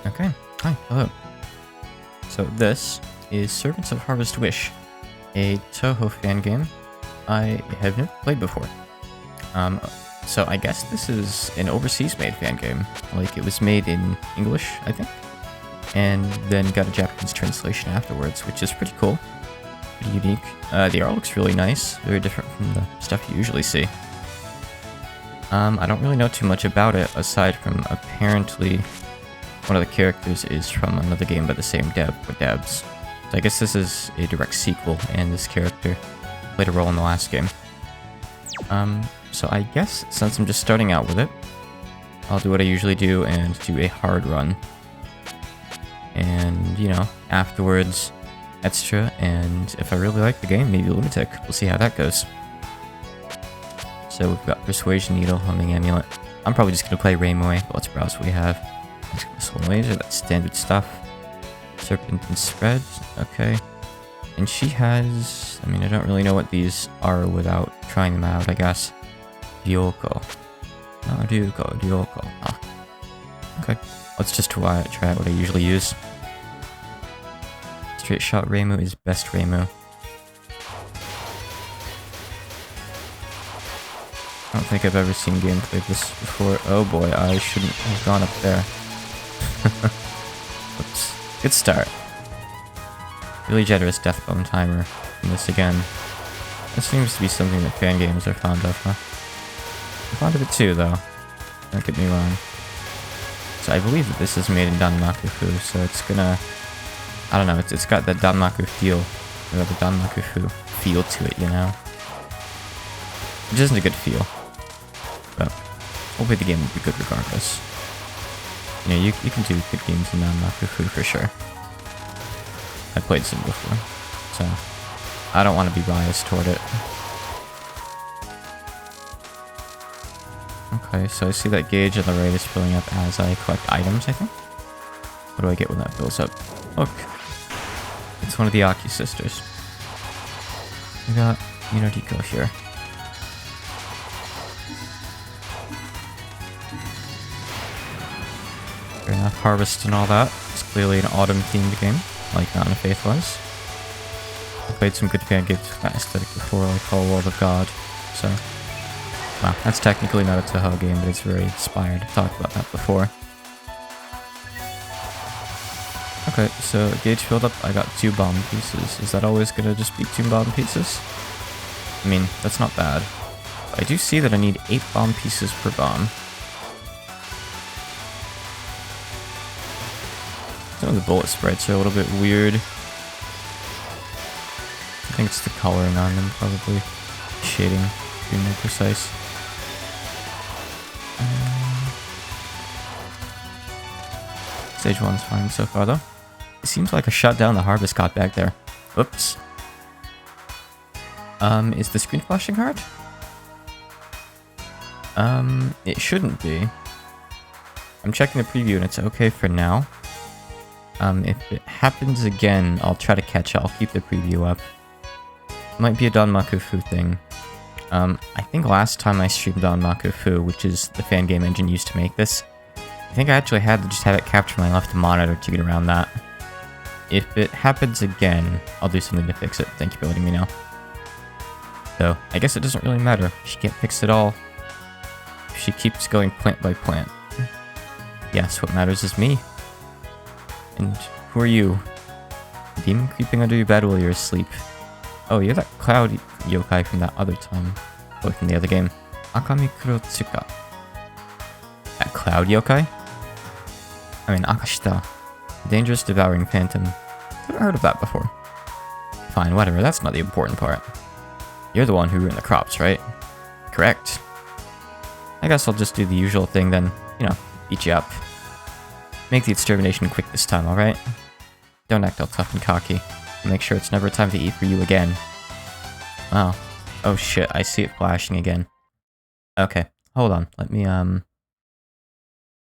Okay, hi, hello. So this is Servants of Harvest Wish, a Toho fan game I have never played before. So I guess this is an overseas made fan game. Like, it was made in English, I think, and then got a Japanese translation afterwards, which is pretty cool, pretty unique. The art looks really nice, very different from the stuff you usually see. I don't really know too much about it, aside from apparently one of the characters is from another game by the same devs. So I guess this is a direct sequel, and this character played a role in the last game. So I guess since I'm just starting out with it, I'll do what I usually do and do a hard run. And, you know, afterwards, extra, and if I really like the game, maybe Lunatic. We'll see how that goes. So we've got Persuasion Needle, Homing Amulet. I'm probably just going to play Rainway, but let's browse what we have. Missile Laser, that's standard stuff. Serpent and Spread, okay. And she has... I mean, I don't really know what these are without trying them out, I guess. Ryoko. No, Ryoko. Oh. Okay, let's just try out what I usually use. Straight Shot Reimu is best Reimu. I don't think I've ever seen gameplay of this before. Oh boy, I shouldn't have gone up there. Oops. Good start. Really generous death bomb timer in this again. This seems to be something that fan games are fond of, huh? I'm fond of it too, though. Don't get me wrong. So I believe that this is made in Danmakufu, so it's gonna... I don't know, it's got that Danmaku feel. Or the Danmakufu feel to it, you know? Which isn't a good feel. But hopefully the game will be good regardless. You know, you can do good games in Danmakufu for sure. I played some before, so I don't want to be biased toward it. Okay, so I see that gauge on the right is filling up as I collect items, I think. What do I get when that fills up? Look! It's one of the Aki sisters. We got Minodiko here. Fair enough, Harvest and all that. It's clearly an autumn-themed game, like Mountain of Faith was. I played some good fan games with that aesthetic before, like Whole World of God, so... Well, that's technically not a Toho game, but it's very inspired. I've talked about that before. Okay, so gauge filled up, I got 2 bomb pieces. Is that always gonna just be 2 bomb pieces? I mean, that's not bad. But I do see that I need 8 bomb pieces per bomb. Some of the bullet sprites are a little bit weird. I think it's the coloring on them, probably. Shading, to be more precise. Stage 1's fine so far, though. It seems like I shut down the harvest cot back there. Oops. Is the screen flashing hard? It shouldn't be. I'm checking the preview and it's okay for now. If it happens again, I'll try to catch it. I'll keep the preview up. Might be a Danmakufu thing. I think last time I streamed Danmakufu, which is the fan game engine used to make this, I think I actually had to just have it capture my left monitor to get around that. If it happens again, I'll do something to fix it. Thank you for letting me know. So, I guess it doesn't really matter. She can't fix it all. She keeps going plant by plant. Yes, what matters is me. And who are you? Demon creeping under your bed while you're asleep. Oh, you're that cloud yokai from that other time. Or from the other game. Akami Kurotsuka. That cloud yokai? I mean, Akashita. Dangerous devouring phantom. Never heard of that before. Fine, whatever, that's not the important part. You're the one who ruined the crops, right? Correct. I guess I'll just do the usual thing then. You know, beat you up. Make the extermination quick this time, alright? Don't act all tough and cocky. I'll make sure it's never time to eat for you again. Wow. Oh shit, I see it flashing again. Okay, hold on. Let me,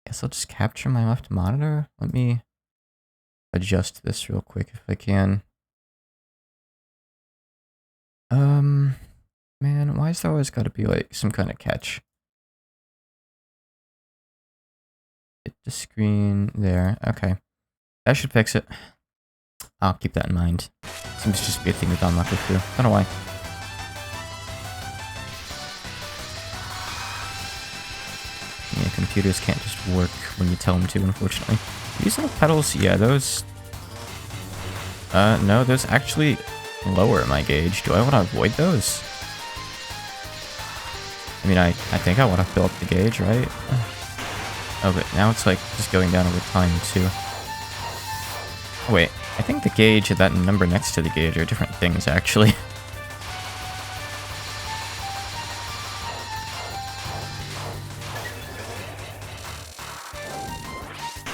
guess I'll just capture my left monitor. Let me adjust this real quick if I can. Man, why is there always gotta be, like, some kind of catch? It the screen there. Okay. That should fix it. I'll keep that in mind. Seems to just be a thing with Danmakufu. I don't know why. Yeah, computers can't just work when you tell them to, unfortunately. These little pedals, yeah, those... no, those actually lower my gauge. Do I want to avoid those? I mean, I think I want to fill up the gauge, right? Oh, but now it's like just going down over time, too. Oh, wait, I think the gauge and that number next to the gauge are different things, actually.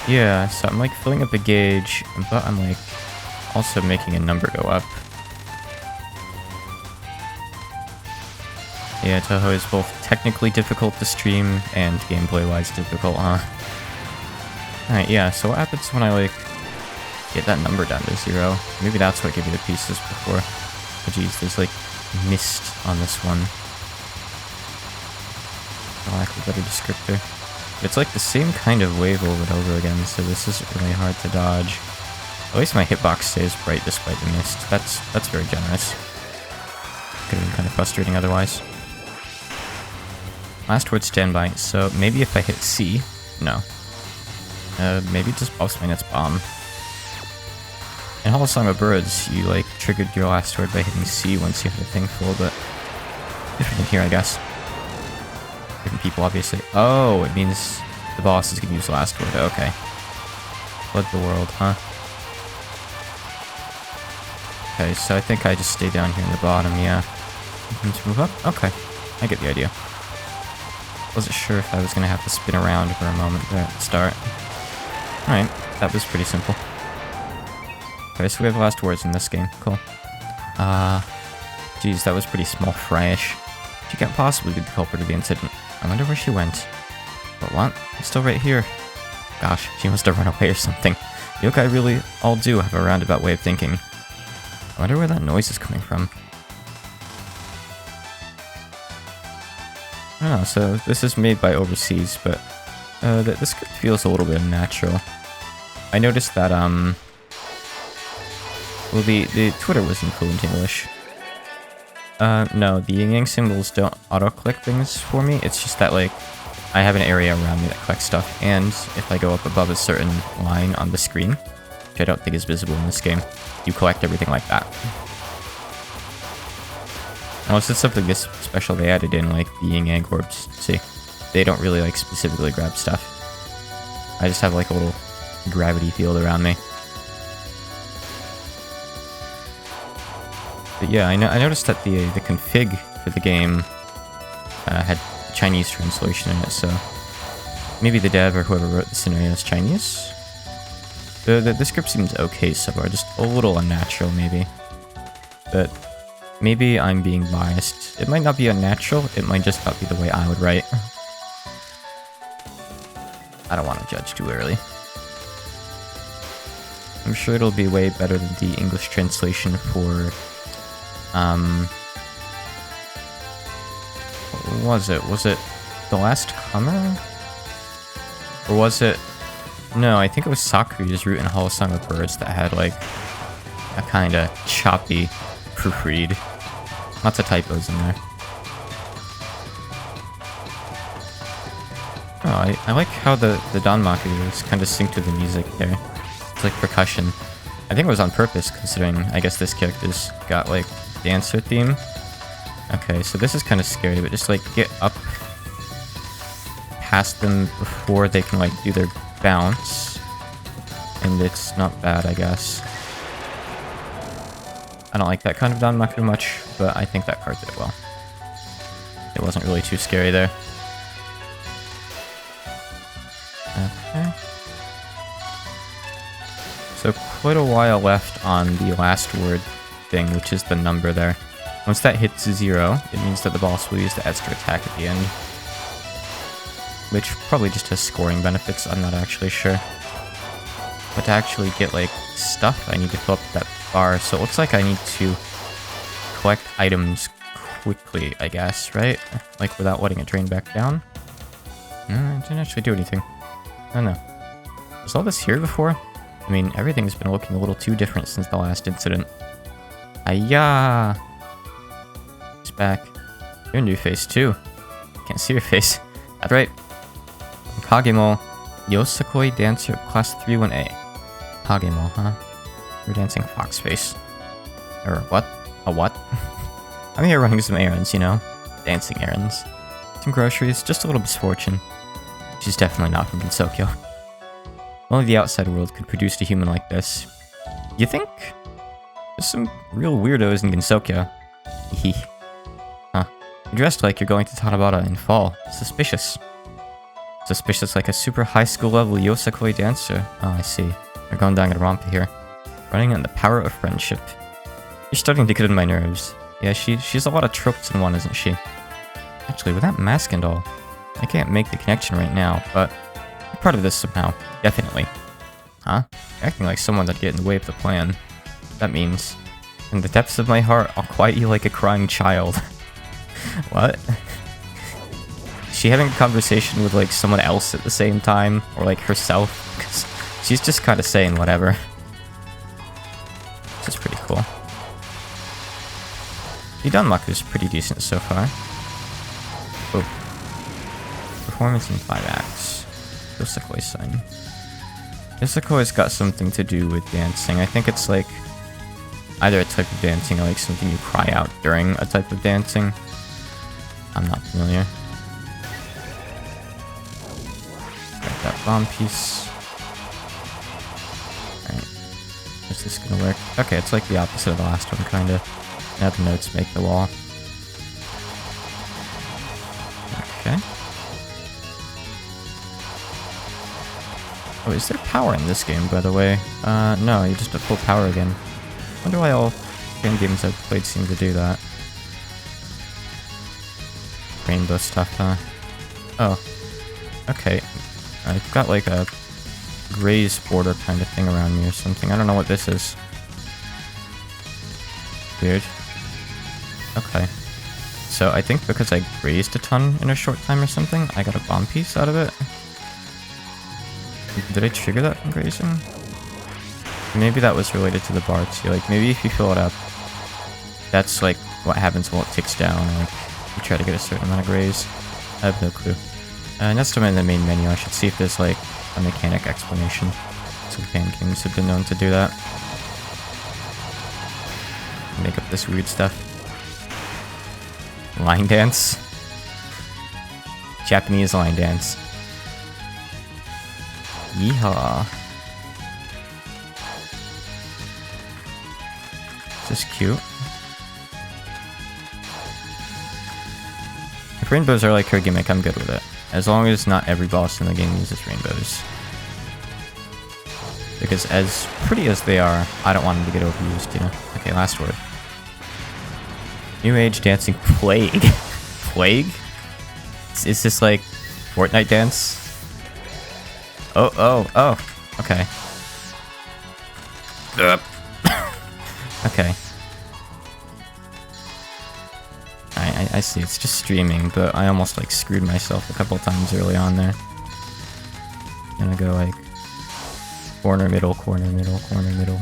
Yeah, so I'm like filling up the gauge, but I'm like also making a number go up. Yeah, Toho is both technically difficult to stream and gameplay-wise difficult, huh? Alright, yeah, so what happens when I like get that number down to 0? Maybe that's what gave me the pieces before. Oh geez, there's like mist on this one. For lack of a better descriptor. It's like the same kind of wave over and over again, so this is really hard to dodge. At least my hitbox stays bright despite the mist. That's very generous. Could have been kind of frustrating otherwise. Last word standby, so maybe if I hit C... No. Maybe just buffs my next bomb. In Hall of Song of Birds, you like triggered your last word by hitting C once you hit a thing full, but different in here, I guess. Different people, obviously. Oh, it means the boss is gonna use the last word. Okay. Flood the world, huh? Okay, so I think I just stay down here in the bottom, yeah. To move up? Okay. I get the idea. Wasn't sure if I was gonna have to spin around for a moment there at the start. Alright, that was pretty simple. Okay, so we have last words in this game. Cool. Geez, that was pretty small fryish. She can't possibly be the culprit of the incident. I wonder where she went. But what? I'm still right here. Gosh, she must have run away or something. Yokai really all do have a roundabout way of thinking. I wonder where that noise is coming from. Oh, so this is made by Overseas, but the script feels a little bit unnatural. I noticed that, well, the Twitter was in fluent English. No, the yin-yang symbols don't auto-click things for me. It's just that, like, I have an area around me that collects stuff, and if I go up above a certain line on the screen, which I don't think is visible in this game, you collect everything like that. Unless it's something this special they added in, like the yin-yang orbs. See, they don't really, like, specifically grab stuff. I just have, like, a little gravity field around me. But yeah, I noticed that the config for the game had Chinese translation in it, so maybe the dev or whoever wrote the scenario is Chinese? The script seems okay so far, just a little unnatural maybe. But maybe I'm being biased. It might not be unnatural, it might just not be the way I would write. I don't want to judge too early. I'm sure it'll be way better than the English translation for... what was it? Was it The Last Comer? Or was it... No, I think it was Sakuri's route in Hall of Song of Birds that had, like, a kind of choppy proofread. Lots of typos in there. Oh, I like how the Danmaku is kind of synced with the music there. It's like percussion. I think it was on purpose, considering I guess this character's got, like, dancer theme. Okay, so this is kind of scary, but just, like, get up past them before they can, like, do their bounce. And it's not bad, I guess. I don't like that kind of Danmaku much, but I think that card did it well. It wasn't really too scary there. Okay. So quite a while left on the last word thing, which is the number there. Once that hits 0, it means that the boss will use the extra attack at the end. Which probably just has scoring benefits, I'm not actually sure. But to actually get, like, stuff, I need to fill up that bar, so it looks like I need to collect items quickly, I guess, right? Like, without letting it drain back down? No, it didn't actually do anything. Oh no. Was all this here before? I mean, everything's been looking a little too different since the last incident. Ayah! It's back. You're a new face too. Can't see your face. That's right. Kagemo, Yosakoi dancer class 31A. Kagemo, huh? You're dancing fox face. Or what? A what? I'm here running some errands, you know? Dancing errands. Some groceries, just a little misfortune. She's definitely not from Gensokyo. Only the outside world could produce a human like this. You think? There's some real weirdos in Gensokyo. Hee. Huh. You're dressed like you're going to Tanabata in fall. Suspicious. Suspicious like a super high school level Yosakoi dancer. Oh, I see. They're going down a romp here. Running on the power of friendship. You're starting to get on my nerves. Yeah, she's a lot of tropes in one, isn't she? Actually, with that mask and all, I can't make the connection right now, but I'm part of this somehow. Definitely. Huh? You're acting like someone that'd get in the way of the plan. That means, in the depths of my heart, I'll quiet you like a crying child. What? Is she having a conversation with, like, someone else at the same time? Or, like, herself? Because she's just kind of saying whatever. This is pretty cool. The Danmakufu's pretty decent so far. Oh. Performance in 5 acts. Yosakoi sign. Yosakoi's got something to do with dancing. I think it's like either a type of dancing or like something you cry out during a type of dancing. I'm not familiar. Got that bomb piece. Alright. Is this gonna work? Okay, it's like the opposite of the last one, kinda. Now the notes make the wall. Okay. Oh, is there power in this game, by the way? No, you're just at full power again. Wonder why all game games I've played seem to do that. Rainbow stuff, huh? Oh. Okay. I've got like a grazed border kind of thing around me or something. I don't know what this is. Weird. Okay. So I think because I grazed a ton in a short time or something, I got a bomb piece out of it. Did I trigger that from grazing? Maybe that was related to the bar too. Like maybe if you fill it up, that's like what happens while it ticks down. Or, like you try to get a certain amount of graze. I have no clue. Next time in the main menu, I should see if there's like a mechanic explanation. Some fan games have been known to do that. Make up this weird stuff. Line dance. Japanese line dance. Yeehaw. This is cute. If rainbows are like her gimmick, I'm good with it. As long as not every boss in the game uses rainbows. Because as pretty as they are, I don't want them to get overused, you know? Okay, last word. New Age dancing plague. Plague? Is this like Fortnite dance? Oh. Okay. Okay. I see, it's just streaming, but I almost like screwed myself a couple times early on there. I'm gonna go like corner, middle, corner, middle, corner, middle.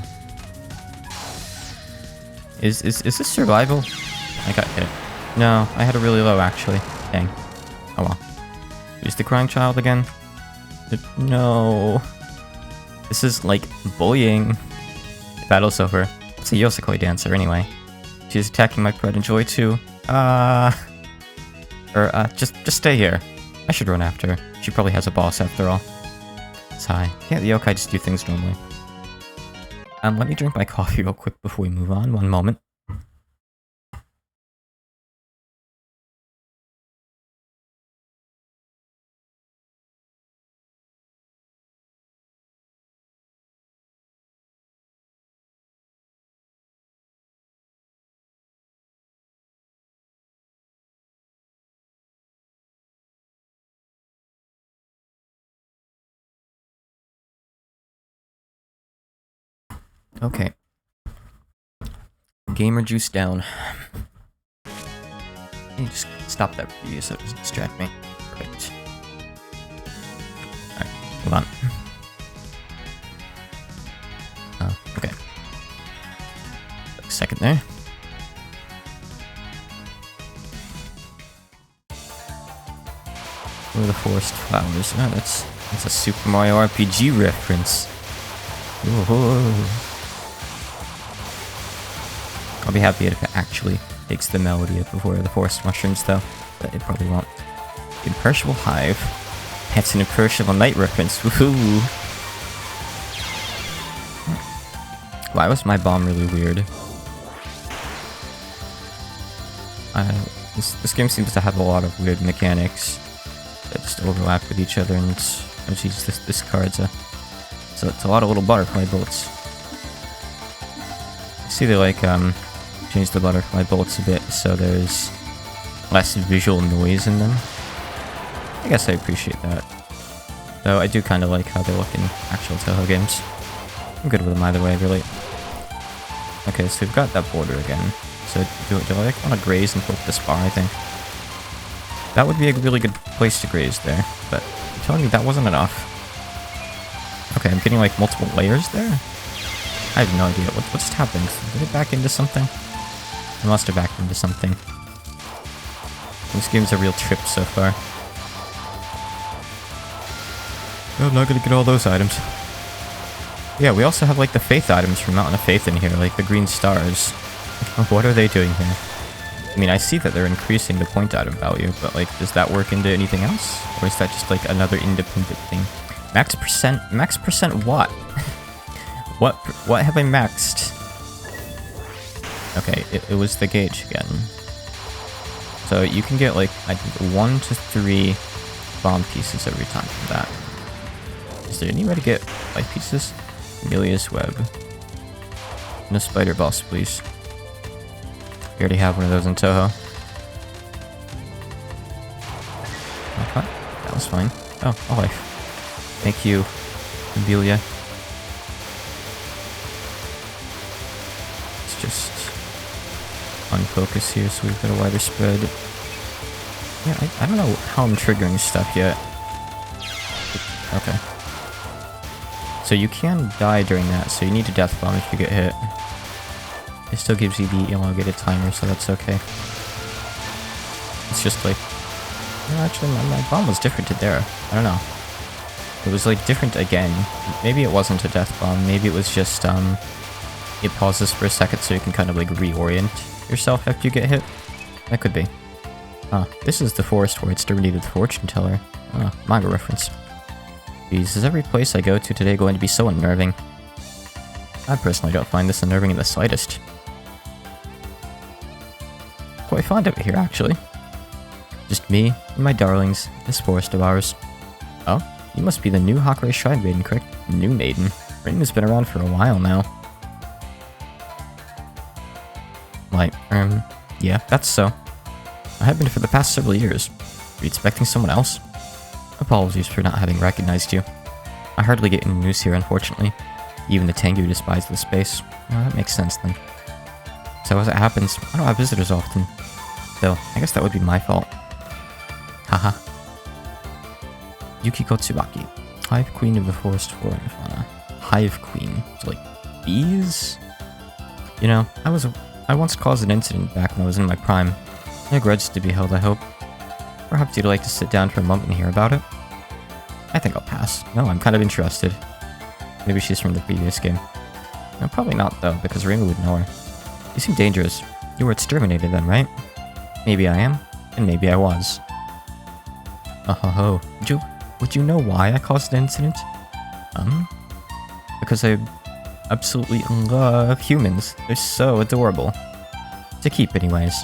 Is this survival? I got hit. No, I had a really low actually. Dang. Oh well. Use the crying child again. No. This is like bullying. The battle's over. It's a Yosakoi dancer anyway. She's attacking my pride and joy too. Just stay here. I should run after her. She probably has a boss after all. Sigh. Can't the yokai just do things normally? Let me drink my coffee real quick before we move on. One moment. Okay. Gamer juice down. Can you just stop that preview so it doesn't distract me? Great. Alright, hold on. Where are the forest flowers? Oh, that's a Super Mario RPG reference. Whoa. I'll be happy if it actually takes the melody of Where are the forest mushrooms, though. But it probably won't. Imperishable Hive. That's an Imperishable Night reference. Woohoo! Why was my bomb really weird? This game seems to have a lot of weird mechanics that just overlap with each other, and oh jeez, this card's it's a lot of little butterfly bullets. You see, they like change the butterfly bullets a bit so there's less visual noise in them. I guess I appreciate that. Though I do kind of like how they look in actual Toho games. I'm good with them either way, really. Okay, so we've got that border again. So do I like want to graze and poke this bar, I think. That would be a really good place to graze there, but you're telling me that wasn't enough. Okay, I'm getting like multiple layers there? I have no idea. What just happened? Did it back into something? It must have backed into something. This game's a real trip so far. I'm not gonna get all those items. Yeah, we also have like the Faith items from Mountain of Faith in here, like the green stars. What are they doing here? I mean, I see that they're increasing the point item value, but like, does that work into anything else? Or is that just like another independent thing? Max percent what? what have I maxed? Okay, it was the gauge again. So you can get like, I think 1 to 3 bomb pieces every time from that. Is there any way to get life pieces? Amelia's web. No spider boss, please. We already have one of those in Toho. Okay, that was fine. Oh, a life. Thank you, Amelia. Let's just unfocus here so we've got a wider spread. Yeah, I don't know how I'm triggering stuff yet. Okay. So you can die during that, so you need a death bomb if you get hit. It still gives you the elongated timer, so that's okay. It's just like... No, actually, my bomb was different to there. I don't know. It was like different again. Maybe it wasn't a death bomb, maybe it was just, it pauses for a second so you can kind of like reorient yourself after you get hit. That could be. Huh, this is the forest where it's terminated the fortune teller. Oh, manga reference. Jeez, is every place I go to today going to be so unnerving? I personally don't find this unnerving in the slightest. Quite fond of it here, actually. Just me and my darlings, this forest of ours. Oh, you must be the new Hakurei Shrine Maiden, correct? New maiden. Ring has been around for a while now. Like, yeah, that's so. I have been for the past several years. Were you expecting someone else? Apologies for not having recognized you. I hardly get any news here, unfortunately. Even the Tengu despise the space. Oh, that makes sense then. So as it happens, I don't have visitors often. Though, I guess that would be my fault. Haha. Yukiko Tsubaki. Hive Queen of the Forest Flora and Fauna. Hive Queen. So like, bees? You know, I once caused an incident back when I was in my prime. No grudge to be held, I hope. Perhaps you'd like to sit down for a moment and hear about it? I think I'll pass. No, I'm kind of interested. Maybe she's from the previous game. No, probably not though, because Rima would know her. You seem dangerous. You were exterminated then, right? Maybe I am, and maybe I was. Oh, would you know why I caused the incident? Because I absolutely love humans. They're so adorable. To keep, anyways.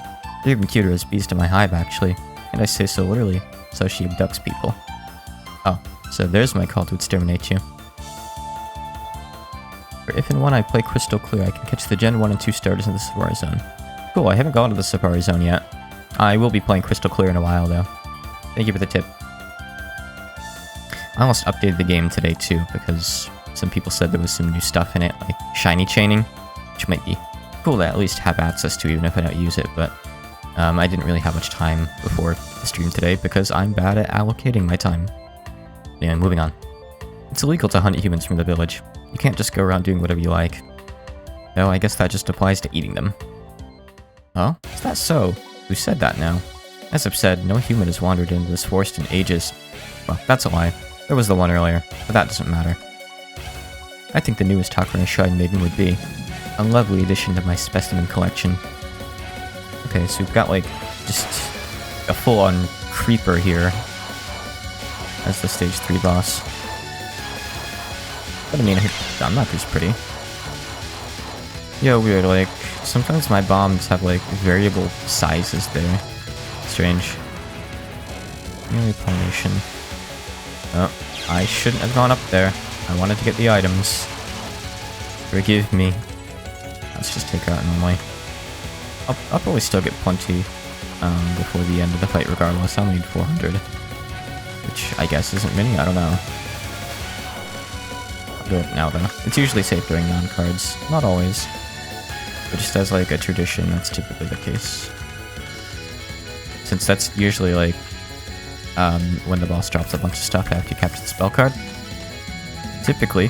They're even cuter as bees to my hive, actually. And I say so literally, so she abducts people. Oh, so there's my call to exterminate you. For if and when I play Crystal Clear, I can catch the Gen 1 and 2 starters in the Safari Zone. Cool, I haven't gone to the Safari Zone yet. I will be playing Crystal Clear in a while, though. Thank you for the tip. I almost updated the game today, too, because some people said there was some new stuff in it, like shiny chaining, which might be cool to at least have access to, even if I don't use it, but I didn't really have much time before the stream today, because I'm bad at allocating my time. Anyway, moving on. It's illegal to hunt humans from the village. You can't just go around doing whatever you like. Though, I guess that just applies to eating them. Oh? Is that so? Who said that now? As I've said, no human has wandered into this forest in ages. Well, that's a lie. There was the one earlier, but that doesn't matter. I think the newest Hakurei Shrine Maiden would be a lovely addition to my specimen collection. Okay, so we've got like just a full-on creeper here as the stage 3 boss. But I mean, Danmakufu's pretty. Yeah, weird, like, sometimes my bombs have like variable sizes there. Strange. Melee pollination. Oh, I shouldn't have gone up there. I wanted to get the items. Forgive me. Let's just take her out normally. I'll probably still get plenty before the end of the fight regardless. I'll need 400. Which I guess isn't many, I don't know. I'll do it now though. It's usually safe during non-cards. Not always. But just as like a tradition, that's typically the case. Since that's usually like when the boss drops a bunch of stuff after you capture the spell card. Typically,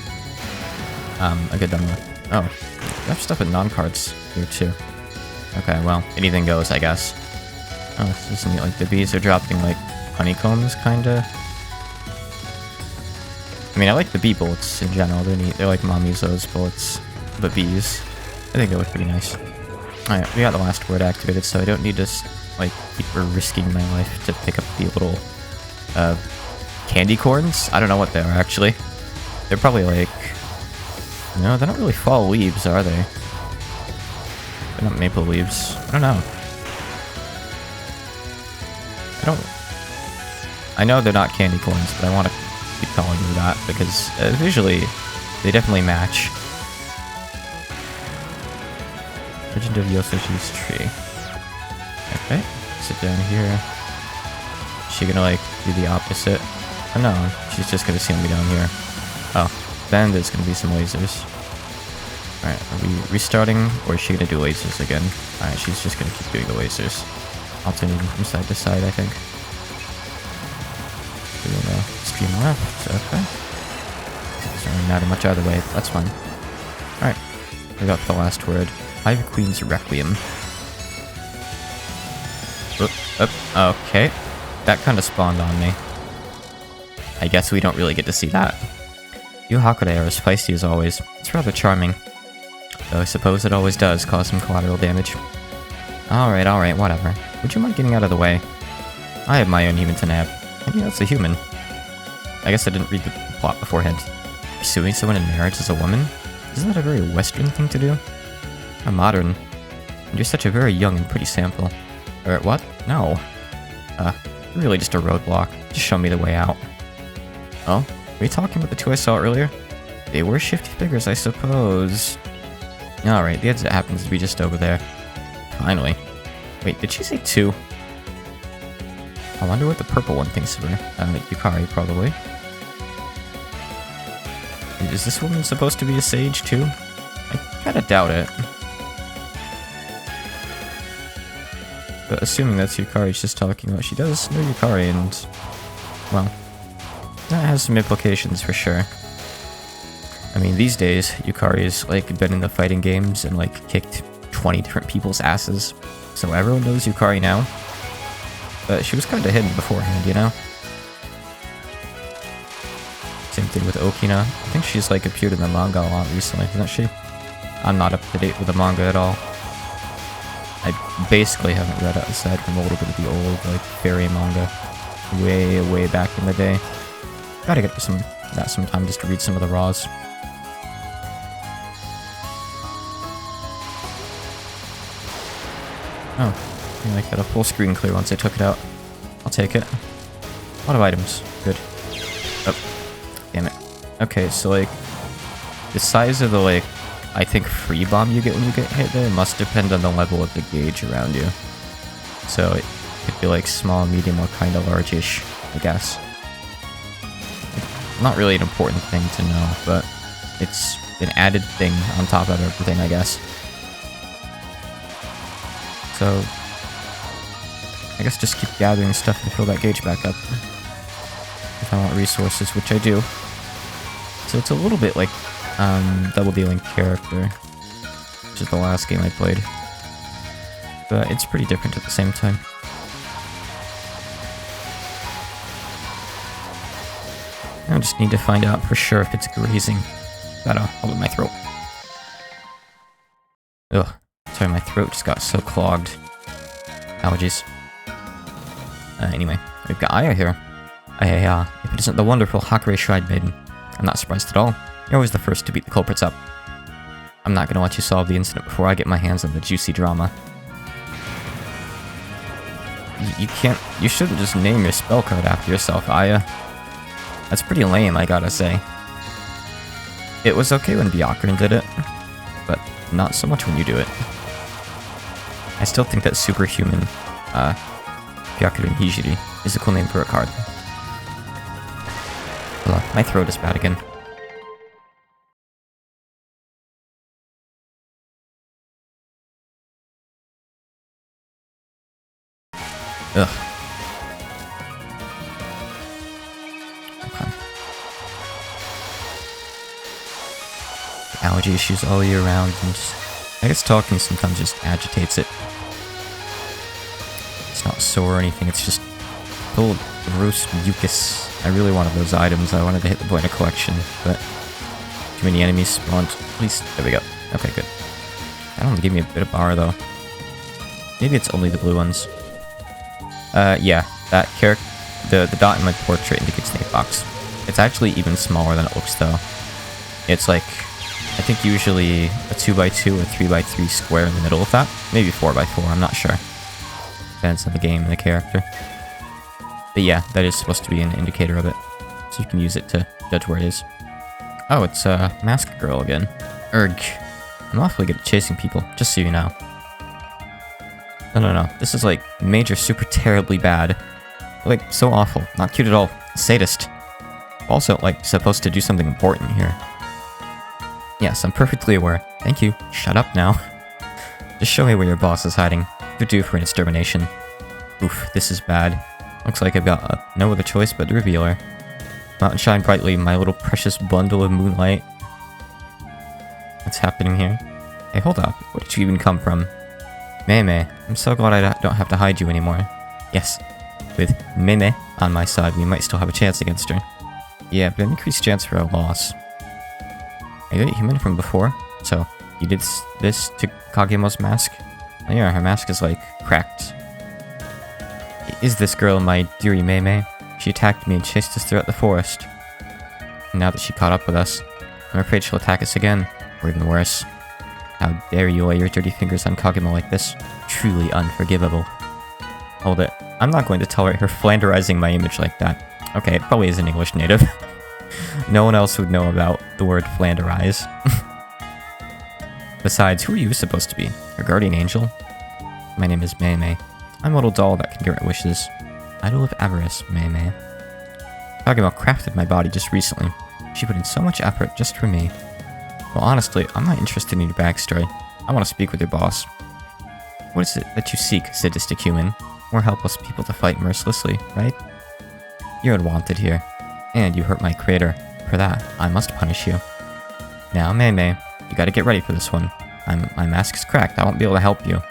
a good demo. Oh, we have stuff with non-cards here too. Okay, well, anything goes, I guess. Oh, this is neat. Like the bees are dropping like honeycombs, kinda. I mean, I like the bee bullets in general. They're neat. They're like Mamizo's bullets, but bees. I think they look pretty nice. Alright, we got the last word activated, so I don't need to like keep risking my life to pick up the little candy corns. I don't know what they are actually. They're probably like, no, they're not really fall leaves, are they? They're not maple leaves. I don't know. I know they're not candy corns, but I want to keep calling them that because visually they definitely match. Legend of Yososhi's tree. Okay, sit down here. Is she gonna like do the opposite? Oh no, she's just gonna see me down here. Oh, then there's gonna be some lasers. Alright, are we restarting or is she gonna do lasers again? Alright, she's just gonna keep doing the lasers. Alternating from side to side, I think. Doing a stream left, okay. Doesn't really matter much either way, that's fine. Alright, we got the last word. Ivy Queen's Requiem. Okay. That kind of spawned on me. I guess we don't really get to see that. You Hakurei are as feisty as always. It's rather charming. Though I suppose it always does cause some collateral damage. Alright, whatever. Would you mind getting out of the way? I have my own human to nab. And you know, it's a human. I guess I didn't read the plot beforehand. Pursuing someone in marriage as a woman? Isn't that a very Western thing to do? Or modern? And you're such a very young and pretty sample. Or what? No. You're really just a roadblock. Just show me the way out. Oh? Were you talking about the two I saw earlier? They were shifty figures, I suppose. Alright, the exit happens to be just over there. Finally. Wait, did she say two? I wonder what the purple one thinks of her. Yukari, probably. Is this woman supposed to be a sage, too? I kinda doubt it. But assuming that's Yukari she's talking about, she does know Yukari, and... well... that has some implications for sure. I mean, these days, Yukari's, like, been in the fighting games and, like, kicked 20 different people's asses. So everyone knows Yukari now. But she was kinda hidden beforehand, you know? Same thing with Okina. I think she's, like, appeared in the manga a lot recently, isn't she? I'm not up to date with the manga at all. I basically haven't read it aside from a little bit of the old, like, fairy manga. Way back in the day. Gotta get some time just to read some of the raws. Oh, I like that a full screen clear once I took it out. I'll take it. A lot of items. Good. Oh, damn it. Okay, so like, the size of the like, I think free bomb you get when you get hit there must depend on the level of the gauge around you. So it could be like small, medium, or kind of large-ish, I guess. Not really an important thing to know, but it's an added thing on top of everything, I guess. So, I guess just keep gathering stuff to fill that gauge back up. If I want resources, which I do. So it's a little bit like Double Dealing Character, which is the last game I played. But it's pretty different at the same time. I just need to find out for sure if it's grazing. Gotta hold in my throat. Ugh. Sorry, my throat just got so clogged. Allergies. Anyway, we've got Aya here. Aya, if it isn't the wonderful Hakure Shrine Maiden, I'm not surprised at all. You're always the first to beat the culprits up. I'm not gonna let you solve the incident before I get my hands on the juicy drama. You can't... You shouldn't just name your spell card after yourself, Aya. That's pretty lame, I gotta say. It was okay when Byakuren did it, but not so much when you do it. I still think that Superhuman, Byakuren Hijiri is a cool name for a card. Hold on, my throat is bad again. Ugh. Okay. Allergy issues all year round, and just, I guess talking sometimes just agitates it. It's not sore or anything, it's just full of gross mucus. I really wanted those items, I wanted to hit the point of collection, but too many enemies spawned. At least, there we go. Okay, good. That only gave me a bit of bar, though. Maybe it's only the blue ones. Yeah, that character, the dot in my portrait indicates the box. It's actually even smaller than it looks, though. It's like, I think usually a 2x2 or 3x3 square in the middle of that. Maybe 4x4, I'm not sure. Depends on the game and the character. But yeah, that is supposed to be an indicator of it. So you can use it to judge where it is. Oh, it's Masked Girl again. Erg. I'm awfully good at chasing people, just so you know. No. This is like major super terribly bad. Like, so awful. Not cute at all. Sadist. Also, like, supposed to do something important here. Yes, I'm perfectly aware. Thank you. Shut up now. Just show me where your boss is hiding. You're due for an extermination. Oof, this is bad. Looks like I've got no other choice but to reveal her. Come out and shine brightly, my little precious bundle of moonlight. What's happening here? Hey, hold up. Where did you even come from? Mei, I'm so glad I don't have to hide you anymore. Yes, with Mei on my side, we might still have a chance against her. Yeah, but an increased chance for a loss. Are you a human from before? So, you did this to Kagemo's mask? Oh yeah, her mask is like, cracked. Is this girl my dearie Mei? She attacked me and chased us throughout the forest. And now that she caught up with us, I'm afraid she'll attack us again, or even worse. How dare you lay your dirty fingers on Kagemo like this? Truly unforgivable. Hold it. I'm not going to tolerate her flanderizing my image like that. Okay, it probably is an English native. No one else would know about the word flanderize. Besides, who are you supposed to be? Her guardian angel? My name is Mei. I'm a little doll that can grant my wishes. Idol of avarice, Mei. Kagemo crafted my body just recently. She put in so much effort just for me. Well, honestly, I'm not interested in your backstory. I want to speak with your boss. What is it that you seek, sadistic human? More helpless people to fight mercilessly, right? You're unwanted here. And you hurt my creator. For that, I must punish you. Now, Mei, you gotta get ready for this one. My mask is cracked, I won't be able to help you.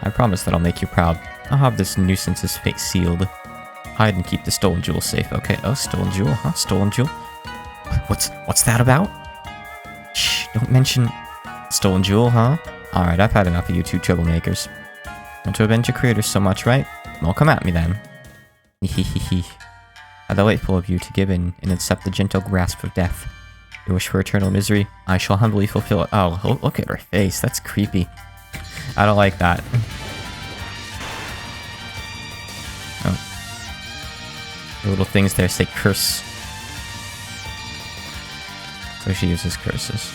I promise that I'll make you proud. I'll have this nuisance's fate sealed. Hide and keep the stolen jewel safe, okay? Oh, stolen jewel, huh? Stolen jewel? What's that about? Shh, don't mention... Stolen jewel, huh? Alright, I've had enough of you two troublemakers. Want to avenge your creators so much, right? Well, come at me then. Hehehe. How delightful of you to give in and accept the gentle grasp of death. You wish for eternal misery? I shall humbly fulfill it. Oh, look at her face. That's creepy. I don't like that. Oh. The little things there say curse. So she uses curses.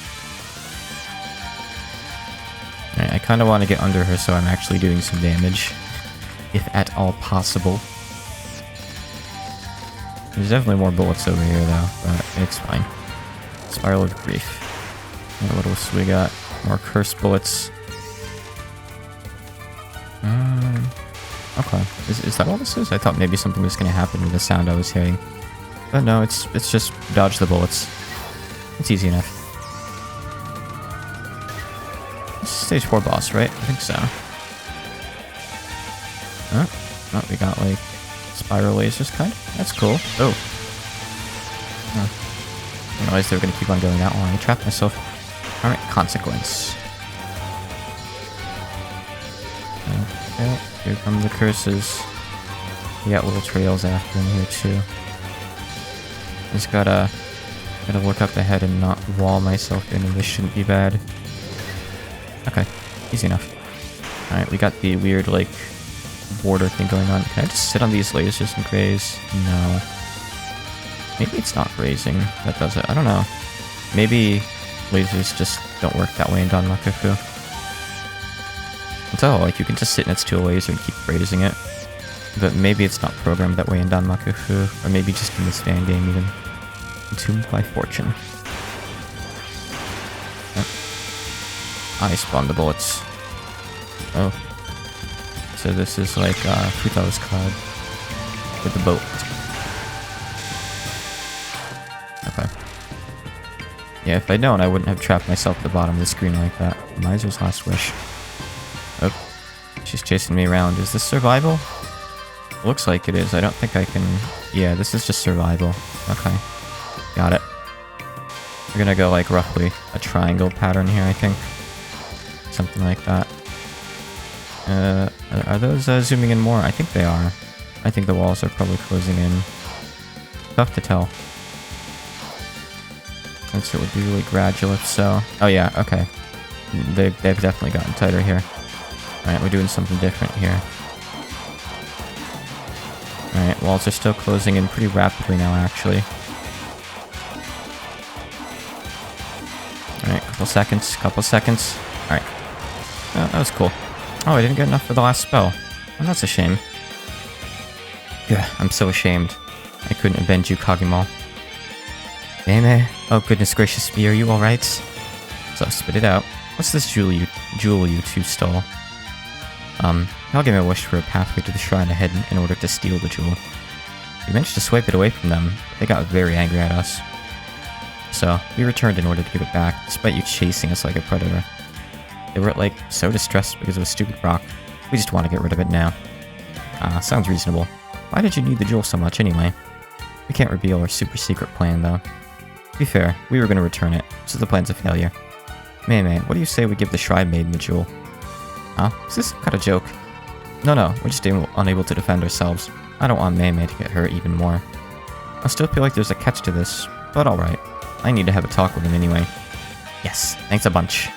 Alright, I kind of want to get under her so I'm actually doing some damage. If at all possible. There's definitely more bullets over here though, but it's fine. Spiral of Grief. What else we got? More cursed bullets. Okay. Is that all this is? I thought maybe something was going to happen with the sound I was hearing. But no, it's just dodge the bullets. It's easy enough. It's stage 4 boss, right? I think so. Oh, we got like spiral lasers kind of. That's cool. Oh. Huh. I didn't realize they were gonna keep on going that long. I trapped myself. Alright, consequence. Okay, here come the curses. We got little trails after him here too. Just gotta look up ahead and not wall myself in, and this shouldn't be bad. Okay, easy enough. Alright, we got the weird, like, border thing going on. Can I just sit on these lasers and graze? No. Maybe it's not grazing that does it. I don't know. Maybe lasers just don't work that way in Danmakufu. So, like, you can just sit next to a laser and keep grazing it. But maybe it's not programmed that way in Danmakufu, or maybe just in this fan game even. Entombed by Fortune. I spawned the bullets. Oh. So this is like Futao's card with the boat. Okay. Yeah, if I'd known, I wouldn't have trapped myself at the bottom of the screen like that. Miser's last wish. Oh. She's chasing me around. Is this survival? Looks like it is. I don't think I can... Yeah, this is just survival. Okay. Got it. We're gonna go like roughly a triangle pattern here, I think. Something like that. Are those zooming in more? I think they are. I think the walls are probably closing in. Tough to tell. Since it would be really gradual if so. Oh yeah, okay. They've definitely gotten tighter here. Alright, we're doing something different here. Alright, walls are still closing in pretty rapidly now, actually. Alright, couple seconds. Alright. Oh, that was cool. Oh, I didn't get enough for the last spell. Oh, that's a shame. Yeah, I'm so ashamed. I couldn't avenge you, Kagimo. Meme? Oh, goodness gracious me, are you alright? So, spit it out. What's this jewel you two stole? Kagime wished for a pathway to the shrine ahead in order to steal the jewel. We managed to swipe it away from them. They got very angry at us. So, we returned in order to give it back, despite you chasing us like a predator. They were, like, so distressed because of a stupid rock. We just want to get rid of it now. Ah, sounds reasonable. Why did you need the jewel so much anyway? We can't reveal our super secret plan, though. To be fair, we were going to return it, so the plan's a failure. Mei, what do you say we give the Shrine Maiden the jewel? Huh? Is this some kind of joke? No, we're just unable to defend ourselves. I don't want Mei to get hurt even more. I still feel like there's a catch to this, but alright. I need to have a talk with him anyway. Yes, thanks a bunch.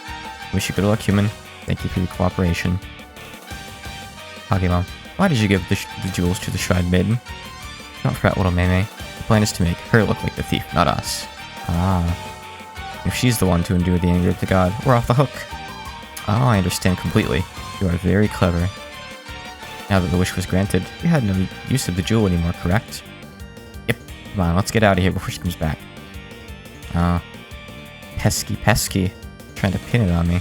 Wish you good luck, human. Thank you for your cooperation. Kagemo, why did you give the jewels to the Shrine Maiden? Don't fret, little Mei. The plan is to make her look like the thief, not us. Ah. If she's the one to endure the anger of the god, we're off the hook. Oh, I understand completely. You are very clever. Now that the wish was granted, you had no use of the jewel anymore, correct? Yep. Come on, let's get out of here before she comes back. Ah. Pesky. Trying to pin it on me.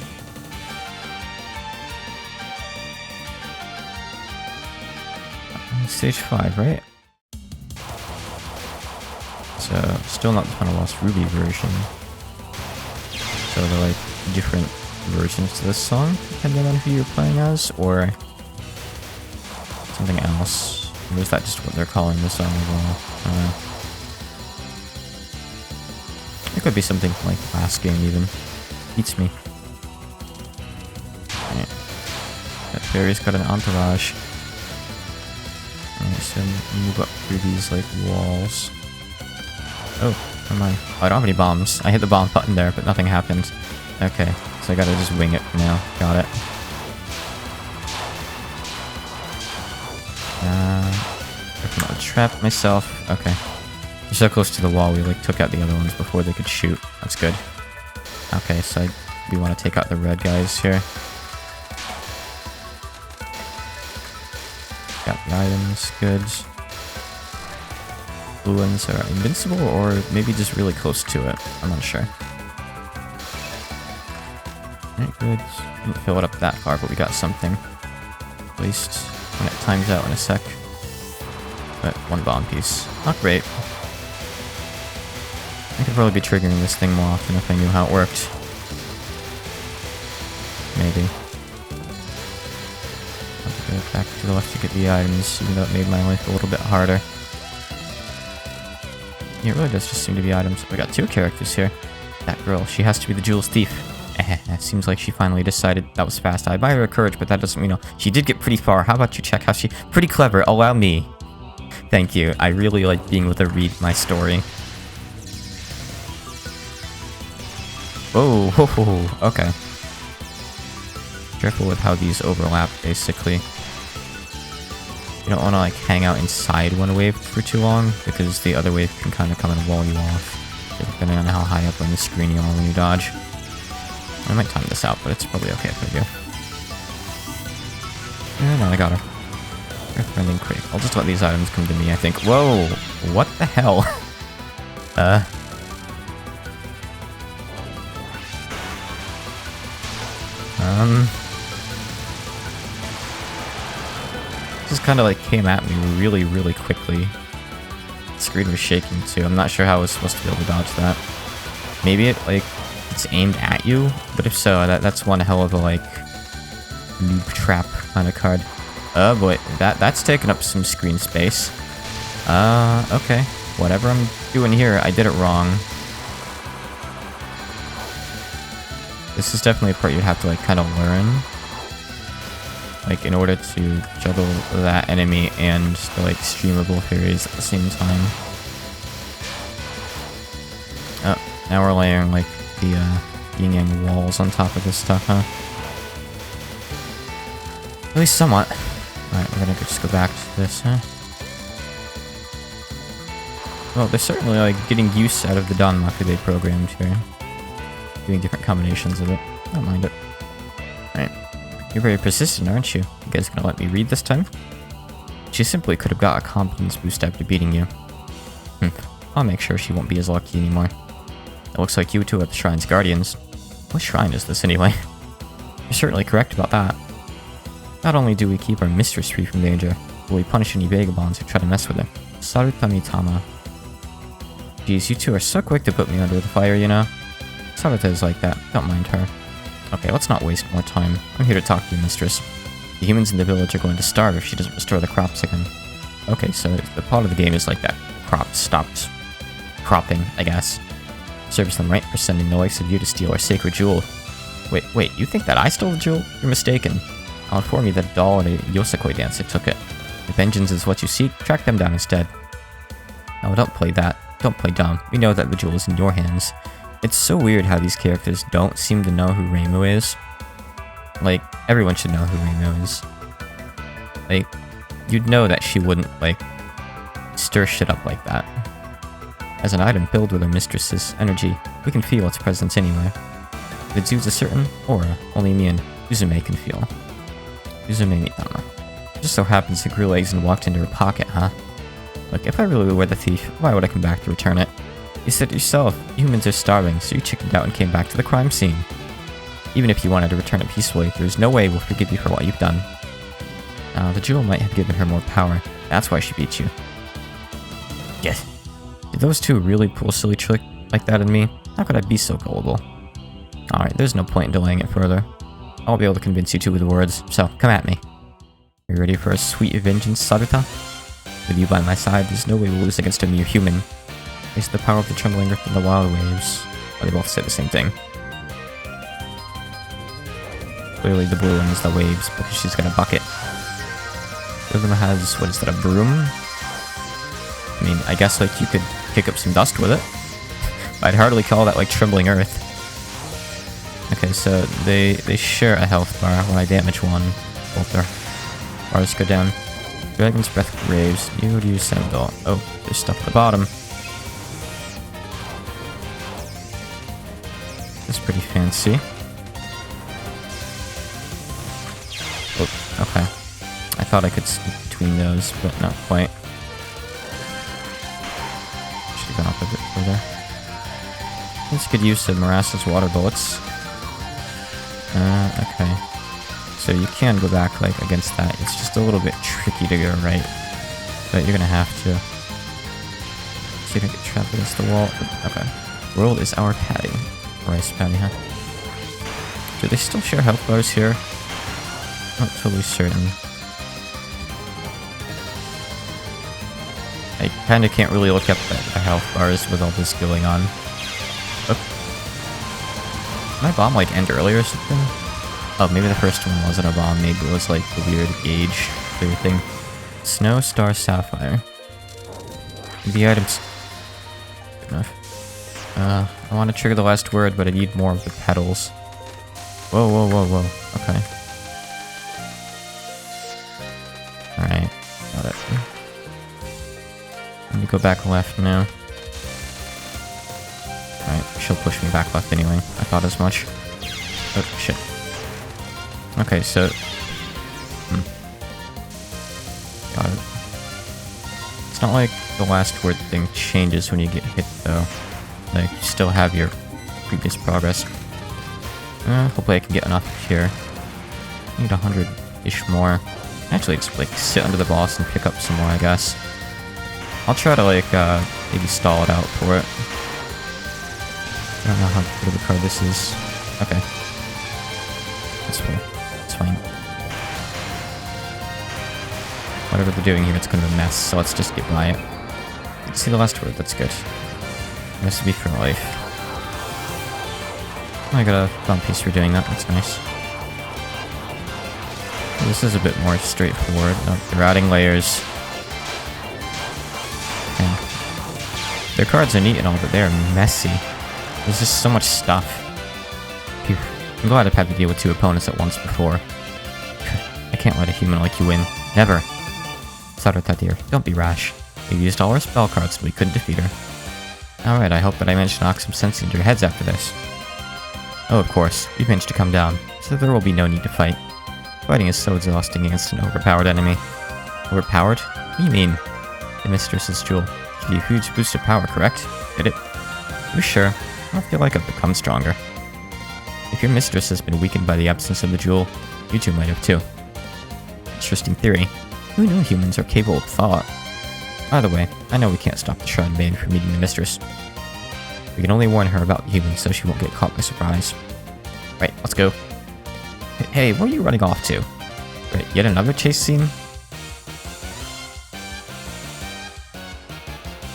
Stage 5, right? So, still not the Final Lost Ruby version. So they're like different versions to this song, depending on who you're playing as, or something else. Or is that just what they're calling the song as well? I don't know. It could be something from like the last game even. Beats me. Right. That fairy's got an entourage. Alright, so move up through these like walls. Oh, never mind. Oh, I don't have any bombs. I hit the bomb button there, but nothing happened. Okay, so I gotta just wing it for now. Got it. I'm gonna trap myself. Okay. We're so close to the wall, we like took out the other ones before they could shoot. That's good. Okay, so we want to take out the red guys here. Got the items, good. Blue ones are invincible, or maybe just really close to it. I'm not sure. Alright, good. Didn't fill it up that far, but we got something. At least when it times out in a sec. But one bomb piece. Not great. I could probably be triggering this thing more often if I knew how it worked. Maybe. I'll go back to the left to get the items, even though it made my life a little bit harder. Yeah, it really does just seem to be items. We got 2 characters here. That girl, she has to be the jewels thief. Seems like she finally decided. That was fast. I admire her courage, but that doesn't mean, she did get pretty far. How about you check how she... Pretty clever. Allow me. Thank you. I really like being able to read my story. Oh, ho, ho, ho. Okay. Careful with how these overlap, basically. You don't want to, like, hang out inside one wave for too long, because the other wave can kind of come and wall you off, depending on how high up on the screen you are when you dodge. I might time this out, but it's probably okay if I do. No, I got her. Friendly quick. I'll just let these items come to me, I think. Whoa! What the hell? Just kind of like came at me really, really quickly. The screen was shaking too. I'm not sure how I was supposed to be able to dodge that. Maybe it, like, it's aimed at you, but if so, that's one hell of a, like, noob trap kind of card. Oh boy, that's taking up some screen space. Okay. Whatever I'm doing here, I did it wrong. This is definitely a part you'd have to, like, kind of learn. Like, in order to juggle that enemy and the, like, streamable fairies at the same time. Oh, now we're layering, like, the, yin yang walls on top of this stuff, huh? At least somewhat. Alright, we're gonna just go back to this, huh? Well, they're certainly, like, getting use out of the Danmakufu they programmed here. Doing different combinations of it. I don't mind it. Alright. You're very persistent, aren't you? You guys gonna let me read this time? She simply could have got a confidence boost after beating you. I'll make sure she won't be as lucky anymore. It looks like you two are the Shrine's guardians. What shrine is this, anyway? You're certainly correct about that. Not only do we keep our mistress free from danger, but we punish any vagabonds who try to mess with her. Sarutami-tama. Geez, you two are so quick to put me under the fire, you know? Saruta is like that. Don't mind her. Okay, let's not waste more time. I'm here to talk to your mistress. The humans in the village are going to starve if she doesn't restore the crops again. Okay, so the part of the game is like that. Crops stopped cropping, I guess. Serves them right for sending the likes of you to steal our sacred jewel. Wait, you think that I stole the jewel? You're mistaken. I'll inform you that a doll at a Yosakoi dancer took it. If vengeance is what you seek, track them down instead. No, don't play that. Don't play dumb. We know that the jewel is in your hands. It's so weird how these characters don't seem to know who Reimu is. Like, everyone should know who Reimu is. Like, you'd know that she wouldn't, like, stir shit up like that. As an item filled with her mistress's energy, we can feel its presence anywhere. If it exudes a certain aura, only me and Uzume can feel. Uzume Mitama. Just so happens he grew legs and walked into her pocket, huh? Look, if I really were the thief, why would I come back to return it? You said it yourself, humans are starving, so you chickened out and came back to the crime scene. Even if you wanted to return it peacefully, there's no way we'll forgive you for what you've done. The jewel might have given her more power. That's why she beat you. Yes. Did those two really pull a silly trick like that on me? How could I be so gullible? Alright, there's no point in delaying it further. I'll be able to convince you two with words, so come at me. Are you ready for a sweet vengeance, Saruta? With you by my side, there's no way we'll lose against a mere human. Face the power of the trembling earth and the wild waves. Oh, they both say the same thing. Clearly the blue one is the waves, because she's got a bucket. The other one has, what is that, a broom? I mean, I guess, like, you could kick up some dust with it. I'd hardly call that, like, trembling earth. Okay, so they share a health bar. When I damage one, both their bars go down. Dragon's Breath Graves. You use Sandal. Oh, there's stuff at the bottom. That's pretty fancy. Oh, okay. I thought I could sneak between those, but not quite. Should've gone up a bit further. That's good use of Maras's water bullets. Okay. So you can go back, like, against that. It's just a little bit tricky to go right. But you're gonna have to. So you don't get trapped against the wall. Okay. World is our patty. Rice patty, huh? Do they still share health bars here? Not totally certain. I kinda can't really look up the health bars with all this going on. Oh. Did my bomb, like, end earlier or something? Oh, maybe the first one wasn't a bomb, maybe it was, like, the weird gauge clear thing. Snow, Star, Sapphire. The items... Good enough. I want to trigger the last word, but I need more of the petals. Whoa, whoa, whoa, whoa. Okay. Alright, got it. Let me go back left now. Alright, she'll push me back left anyway. I thought as much. Oh, shit. Okay, so... Got it. It's not like the last word thing changes when you get hit, though. Like, you still have your previous progress. Hopefully I can get enough here. I need 100-ish more. Actually, just, like, sit under the boss and pick up some more, I guess. I'll try to, like, maybe stall it out for it. I don't know how good of a card this is. Okay. That's fine. It's fine. Whatever they're doing here, it's kind of a mess, so let's just get by it. Let's see the last word, that's good. It has to be for life. I got a thumb piece for doing that, that's nice. This is a bit more straightforward. They're adding layers. And their cards are neat and all, but they're messy. There's just so much stuff. Phew. I'm glad I've had to deal with 2 opponents at once before. I can't let a human like you win. Never. Sarutadir, don't be rash. We used all our spell cards, but we couldn't defeat her. Alright, I hope that I managed to knock some sense into your heads after this. Oh, of course, you've managed to come down, so there will be no need to fight. Fighting is so exhausting against an overpowered enemy. Overpowered? What do you mean? The Mistress's Jewel gave you a huge boost of power, correct? Did it? You sure? I don't feel like I've become stronger. If your mistress has been weakened by the absence of the jewel, you two might have too. Interesting theory. Who knew humans are capable of thought? By the way, I know we can't stop the Shrine Maiden from meeting the mistress. We can only warn her about the humans so she won't get caught by surprise. Right, let's go. Hey, where are you running off to? Right, yet another chase scene?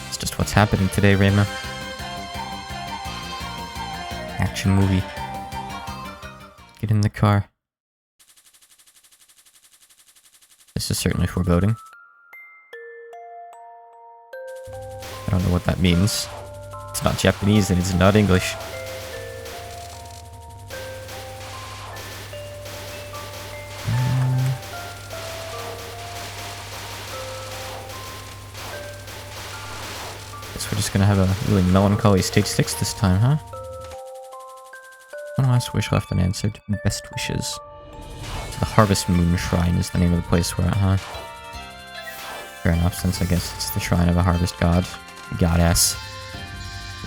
It's just what's happening today, Rayma. Action movie. Get in the car. This is certainly foreboding. I don't know what that means. It's not Japanese and it's not English. Guess we're just gonna have a really melancholy stage 6 this time, huh? One last wish left unanswered. Best wishes. So the Harvest Moon Shrine is the name of the place we're at, huh? Fair enough, since I guess it's the shrine of a harvest god. Goddess.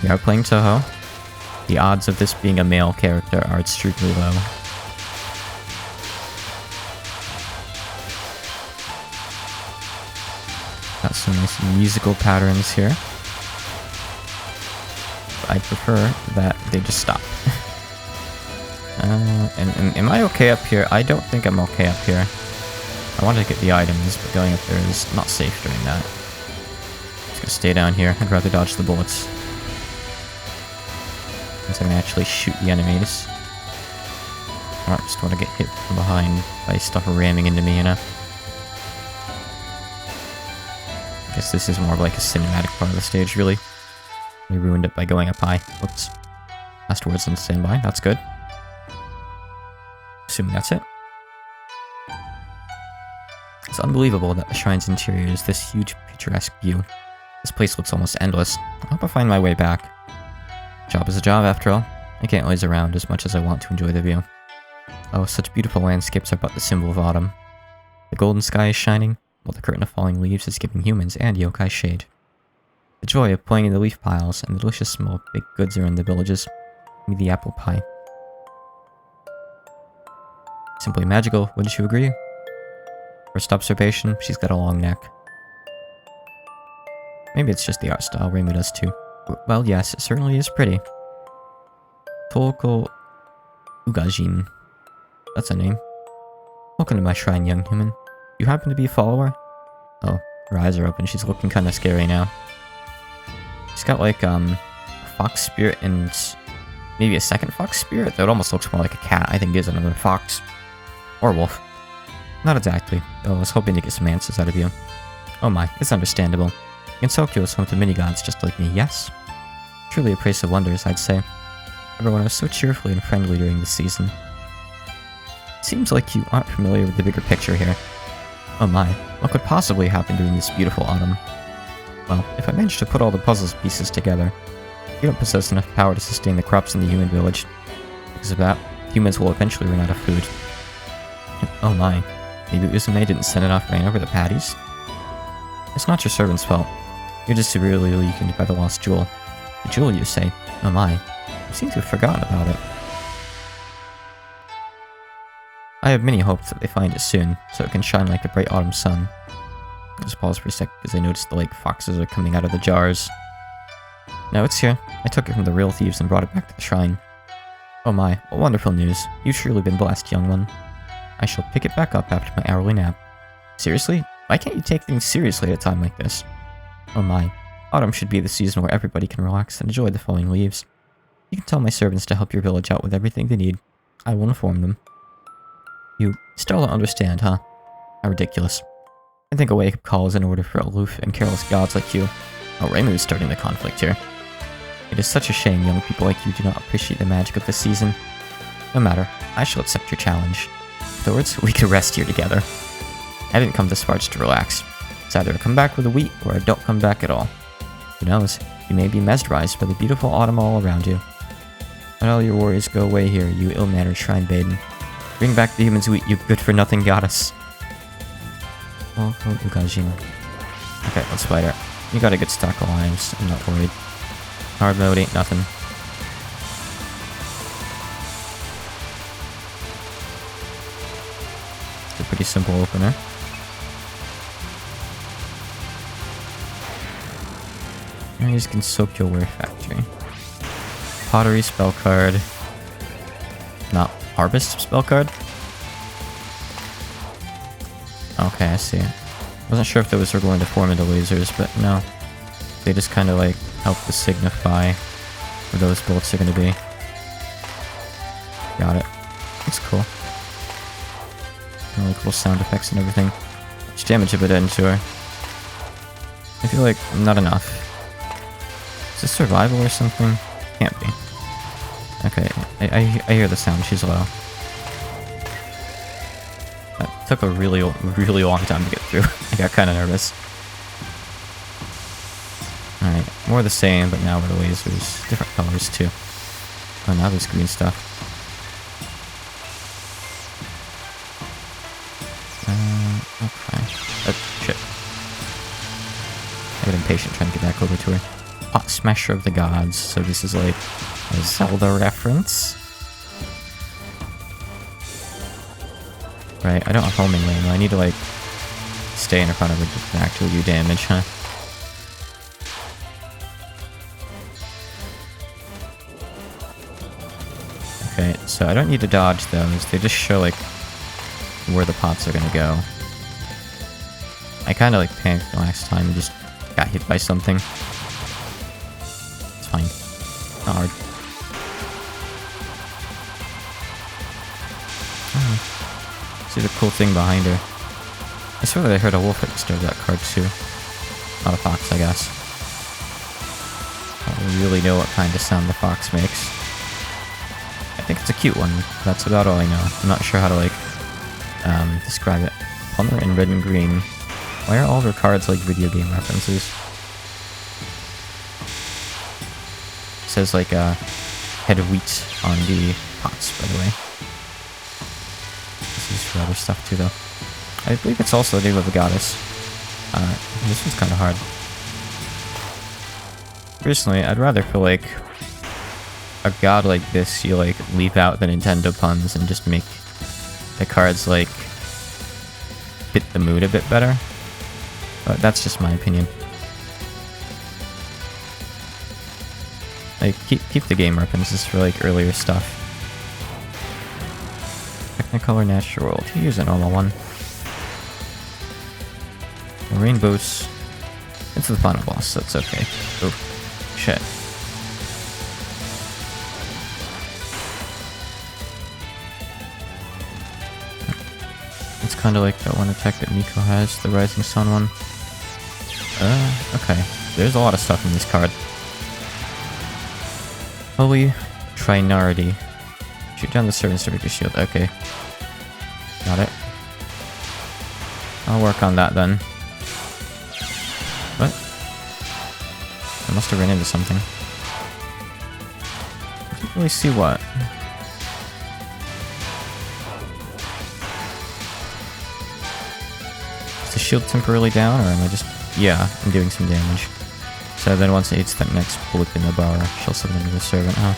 We are playing Touhou. The odds of this being a male character are extremely low. Got some nice musical patterns here. I prefer that they just stop. And am I okay up here? I don't think I'm okay up here. I wanted to get the items, but going up there is not safe during that. Just gonna stay down here. I'd rather dodge the bullets. Since I can actually shoot the enemies. I don't just want to get hit from behind by stuff ramming into me, you know? I guess this is more of like a cinematic part of the stage, really. We ruined it by going up high. Whoops. Last words on standby. That's good. Assuming that's it. It's unbelievable that the shrine's interior is this huge, picturesque view. This place looks almost endless. I hope I find my way back. Job is a job, after all. I can't laze around as much as I want to enjoy the view. Oh, such beautiful landscapes are but the symbol of autumn. The golden sky is shining, while the curtain of falling leaves is giving humans and yokai shade. The joy of playing in the leaf piles and the delicious smell of baked goods are in the villages. Give me the apple pie. Simply magical, wouldn't you agree? First observation, she's got a long neck. Maybe it's just the art style, Reimu does too. Well, yes, it certainly is pretty. Toko Ugajin. That's a name. Welcome to my shrine, young human. You happen to be a follower? Oh, Her eyes are open. She's looking kind of scary now. She's got like a fox spirit and maybe a second fox spirit that almost looks more like a cat. I think is another fox or wolf. Not exactly, though I was hoping to get some answers out of you. Oh my, it's understandable. Gensokyo is home to mini-gods just like me, yes? Truly a place of wonders, I'd say. Everyone was so cheerfully and friendly during this season. It seems like you aren't familiar with the bigger picture here. Oh my, what could possibly happen during this beautiful autumn? Well, if I manage to put all the puzzle pieces together, you don't possess enough power to sustain the crops in the human village. Because of that, humans will eventually run out of food. Oh my, maybe Uzume didn't send enough rain over the patties? It's not your servant's fault. You're just severely weakened by the lost jewel. The jewel, you say? Oh my, you seem to have forgotten about it. I have many hopes that they find it soon, so it can shine like the bright autumn sun. I just pause for a sec because I noticed the foxes are coming out of the jars. No, it's here. I took it from the real thieves and brought it back to the shrine. Oh my, what wonderful news. You've surely been blessed, young one. I shall pick it back up after my hourly nap. Seriously? Why can't you take things seriously at a time like this? Oh my, autumn should be the season where everybody can relax and enjoy the falling leaves. You can tell my servants to help your village out with everything they need. I will inform them. You still don't understand, huh? How ridiculous. I think a wake-up call is in order for aloof and careless gods like you. Oh, Reimu's starting the conflict here. It is such a shame young people like you do not appreciate the magic of this season. No matter, I shall accept your challenge. Afterwards, we can rest here together. I didn't come this far just to relax. It's either I come back with a wheat, or I don't come back at all. Who knows, you may be mesmerized by the beautiful autumn all around you. Let all your worries go away here, you ill-mannered shrine maiden. Bring back the human's wheat, you good-for-nothing goddess. Welcome, Ugajin. Okay, let's fight her. You got a good stack of limes, I'm not worried. Hard mode ain't nothing. It's a pretty simple opener. Here's Gensokyo Ware Factory. Pottery spell card. Not Harvest spell card? Okay, I see. Wasn't sure if those were going to form into lasers, but no. They just kind of help to signify where those bolts are going to be. Got it. That's cool. Really cool sound effects and everything. Much damage have it into her. I feel like not enough. Is this survival or something? Can't be. Okay, I hear the sound. She's low. That took a really long time to get through. I got kind of nervous. Alright, more of the same, but now with the lasers. Different colors, too. Oh, now there's green stuff. Okay. Shit. I get impatient trying to get back over to her. Pot Smasher of the Gods, so this is like a Zelda reference. Right, I don't have homing lane, I need to stay in front of her to actually do damage, huh? Okay, so I don't need to dodge those, they just show where the pots are gonna go. I kinda panicked the last time and just got hit by something. It's fine. Not hard. Oh. See the cool thing behind her. I swear that I heard a wolf at the start of that card too. Not a fox, I guess. I don't really know what kind of sound the fox makes. I think it's a cute one. That's about all I know. I'm not sure how to describe it. Plumber in red and green. Why are all of her cards video game references? It says head of wheat on the pots, by the way. This is for other stuff too, though. I believe it's also the name of a goddess. This one's kind of hard. Personally, I'd rather for a god like this, you leave out the Nintendo puns and just make the cards fit the mood a bit better. But that's just my opinion. Keep the game references for earlier stuff. Technicolor Natural World. Here's a normal one. rainbows into the final boss, so it's okay. Oh, shit. It's kind of like that one attack that Miko has, the Rising Sun one. Okay. There's a lot of stuff in this card. Holy Trinarity. Shoot down the servants to break the shield. Okay. Got it. I'll work on that then. What? I must have ran into something. I can't really see what. Is the shield temporarily down, or am I just... Yeah, I'm doing some damage. So then once it hits that next blip in the bar, she'll summon into the servant, huh?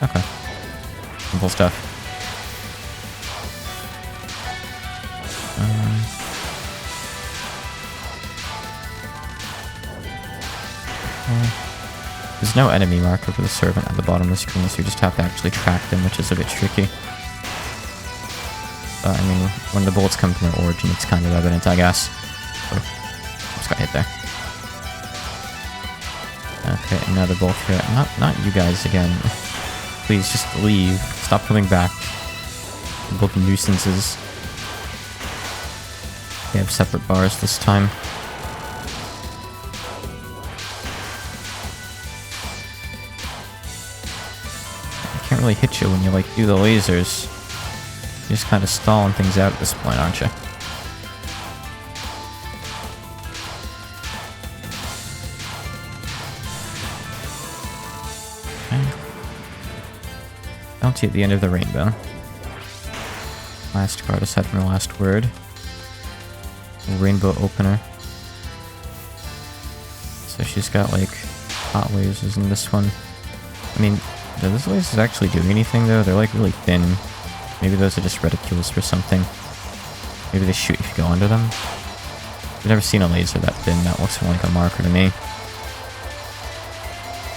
Okay. Simple stuff. There's no enemy marker for the servant at the bottom of the screen, so you just have to actually track them, which is a bit tricky. But I mean, when the bullets come from their origin, it's kind of evident, I guess. Oh, just got hit there. Okay, another bolt here. Not you guys again. Please, just leave. Stop coming back. You're both nuisances. They have separate bars this time. I can't really hit you when you, like, do the lasers. You're just kind of stalling things out at this point, aren't you? Bounty at the end of the rainbow. Last card aside from the last word. Rainbow opener. So she's got like hot lasers in this one. I mean, do those lasers actually do anything though? They're like really thin. Maybe those are just reticules for something. Maybe they shoot if you go under them. I've never seen a laser that thin. That looks more like a marker to me.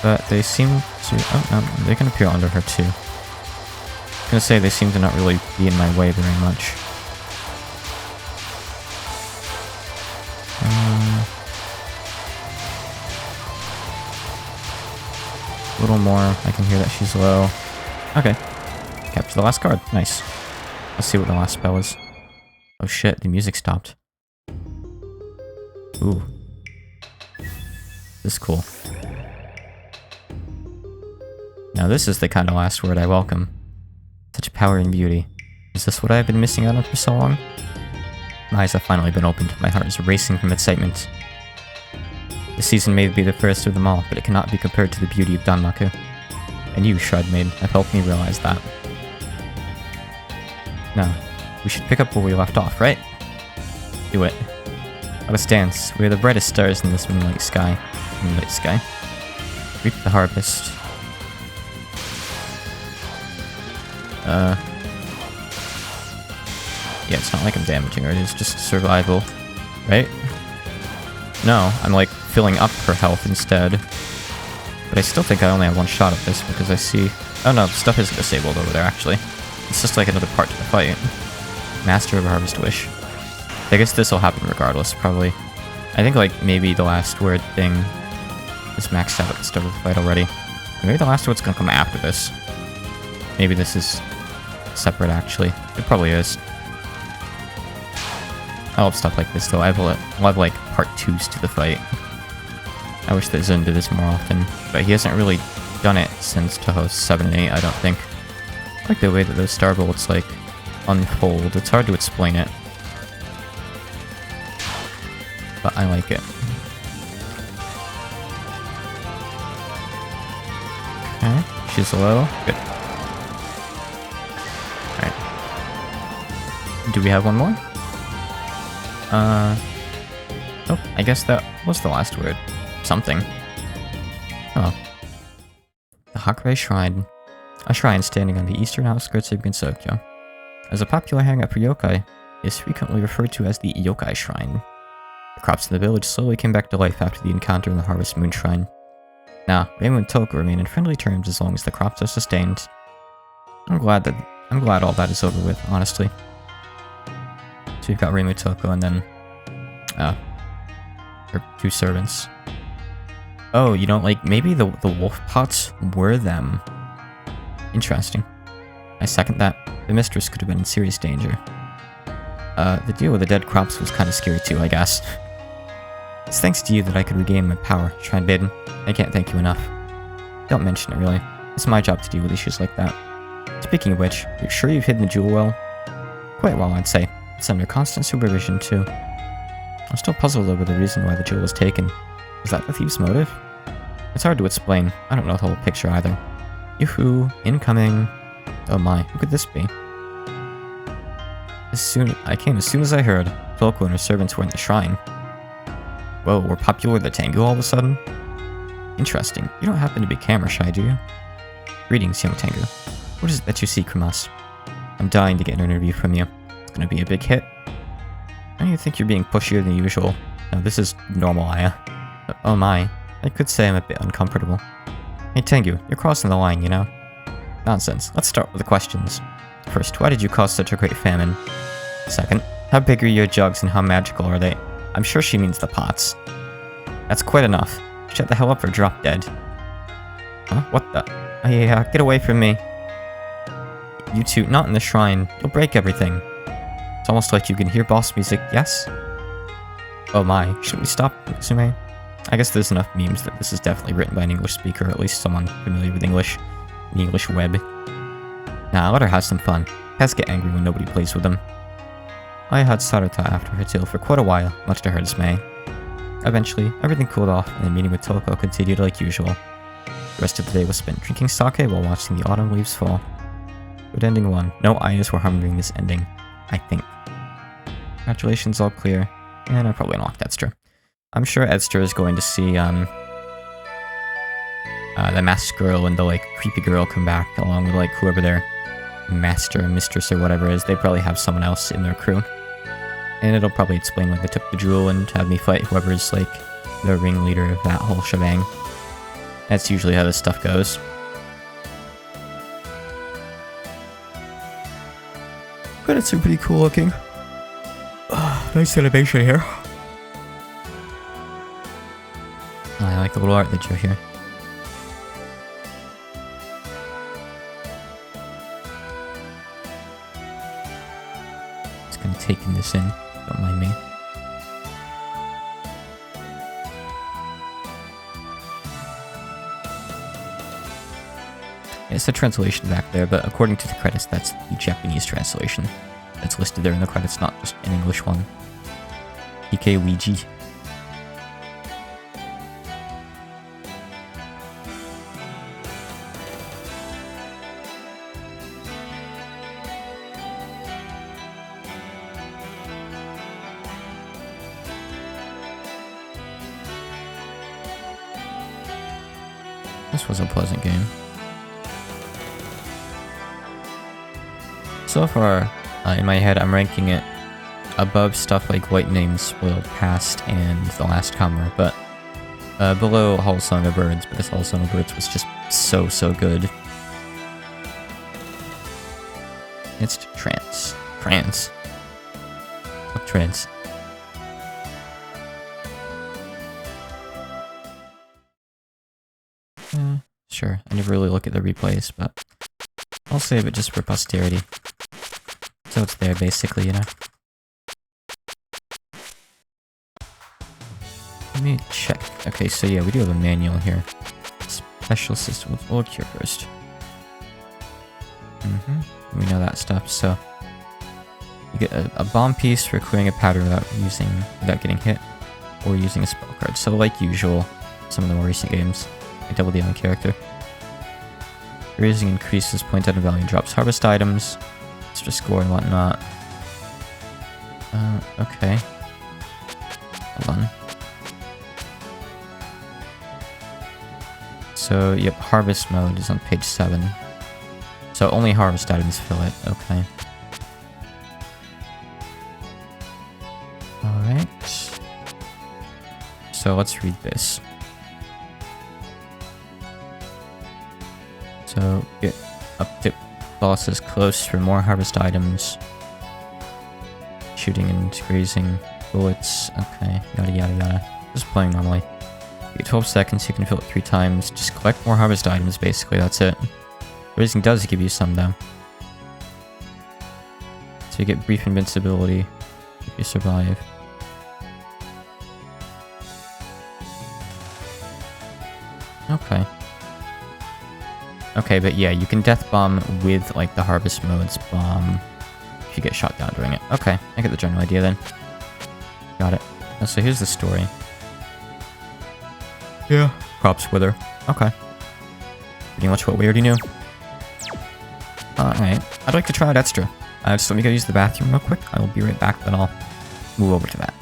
But they seem to... Oh, no, they can appear under her too. I was gonna say they seem to not really be in my way very much. A little more. I can hear that she's low. Okay. Capture the last card. Nice. Let's see what the last spell is. Oh shit, the music stopped. Ooh. This is cool. Now this is the kind of last word I welcome. Such power and beauty. Is this what I have been missing out on for so long? My eyes have finally been opened. My heart is racing from excitement. This season may be the first of them all, but it cannot be compared to the beauty of Danmaku. And you, Shroud Maid, have helped me realize that. Now, we should pick up where we left off, right? Do it. Let us dance. We are the brightest stars in this moonlight sky. Moonlight sky. Reap the harvest. Yeah, it's not like I'm damaging her, it's just survival. Right? No, I'm like filling up her health instead. But I still think I only have one shot at this because I see... Oh no, stuff isn't disabled over there actually. It's just like another part to the fight. Master of Harvest Wish. I guess this will happen regardless, probably. I think like maybe the last word thing is maxed out at the start of the fight already. Maybe the last word's gonna come after this. Maybe this is separate actually. It probably is. I love stuff like this though. I love like part 2s to the fight. I wish that Zun did this more often, but he hasn't really done it since Toho 7 and 8, I don't think. I like the way that those star bullets like unfold. It's hard to explain it, but I like it. Okay, she's low. Good. Alright. Do we have one more? Oh, I guess that was the last word. Something. Oh. The Hakurei Shrine. A shrine standing on the eastern outskirts of Gensokyo. As a popular hangout for yokai, it is frequently referred to as the Yokai Shrine. The crops in the village slowly came back to life after the encounter in the Harvest Moon Shrine. Now, Reimu and Toku remain in friendly terms as long as the crops are sustained. I'm glad all that is over with, honestly. So we've got Reimu, Toku, and then Or 2 servants. Oh, you don't like... Maybe the wolf pots were them. Interesting. I second that. The mistress could have been in serious danger. The deal with the dead crops was kind of scary too, I guess. It's thanks to you that I could regain my power, Shrine Maiden. I can't thank you enough. Don't mention it, really. It's my job to deal with issues like that. Speaking of which, you're sure you've hidden the jewel well? Quite well, I'd say. It's under constant supervision, too. I'm still puzzled over the reason why the jewel was taken. Is that the thief's motive? It's hard to explain. I don't know the whole picture either. Yoo-hoo, incoming. Oh my, who could this be? I came as soon as I heard. Tolko and her servants were in the shrine. Whoa, we're popular with the Tengu all of a sudden? Interesting. You don't happen to be camera shy, do you? Greetings, young Tengu. What is it that you seek from us? I'm dying to get an interview from you. It's gonna be a big hit. Why do you think you're being pushier than usual? No, this is normal, Aya. Oh my. I could say I'm a bit uncomfortable. Hey Tengu, you're crossing the line, you know? Nonsense. Let's start with the questions. First, why did you cause such a great famine? Second, how big are your jugs and how magical are they? I'm sure she means the pots. That's quite enough. Shut the hell up or drop dead. Huh? What the? Oh, yeah, get away from me. You two, not in the shrine. You'll break everything. It's almost like you can hear boss music, yes? Oh my, shouldn't we stop, Sume? I guess there's enough memes that this is definitely written by an English speaker, or at least someone familiar with English. The English web. Nah, let her have some fun. Pets get angry when nobody plays with them. I had Sarata after her tale for quite a while, much to her dismay. Eventually, everything cooled off, and the meeting with Tolko continued like usual. The rest of the day was spent drinking sake while watching the autumn leaves fall. Good ending 1. No ayas were harmed during this ending. I think. Congratulations, all clear. And I probably unlocked Edster. I'm sure Edster is going to see, the masked girl and the, like, creepy girl come back, along with, like, whoever their master, mistress, or whatever is. They probably have someone else in their crew. And it'll probably explain why they took the jewel and have me fight whoever's, like, the ringleader of that whole shebang. That's usually how this stuff goes. But it's pretty cool looking. Nice animation here. I like the little art they drew here. Just kind of taking this in, don't mind me. It's the translation back there, but according to the credits, that's the Japanese translation. That's listed there in the credits, not just an English one. PKWG. This was a pleasant game. So far, in my head, I'm ranking it above stuff like White Names, Spoiled Past, and The Last Comer, but below Whole Song of Birds, because Whole Song of Birds was just so good. It's trance. Trance. What trance? Sure, I never really look at the replays, but I'll save it just for posterity. So it's there, basically, you know? Let me check. Okay, so yeah, we do have a manual here. Special system. We'll look here first. We know that stuff, so... You get a bomb piece for clearing a powder without getting hit, or using a spell card. So like usual, some of the more recent games, I double the on character. Raising increases point out and value and drops harvest items. Extra score and whatnot. Okay. Hold on. So, yep, harvest mode is on page 7. So only harvest items fill it, okay. Alright. So let's read this. So, get up to bosses close for more harvest items. Shooting and grazing bullets. Okay, yada yada yada. Just playing normally. You get 12 seconds, you can fill it 3 times. Just collect more harvest items, basically, that's it. Raising does give you some, though. So you get brief invincibility if you survive. Okay. Okay, but yeah, you can death bomb with, like, the harvest mode's bomb if you get shot down during it. Okay, I get the general idea then. Got it. Oh, so here's the story. Yeah. Props with her. Okay. Pretty much what we already knew. Alright, I'd like to try out extra. Just let me go use the bathroom real quick. I will be right back, then I'll move over to that.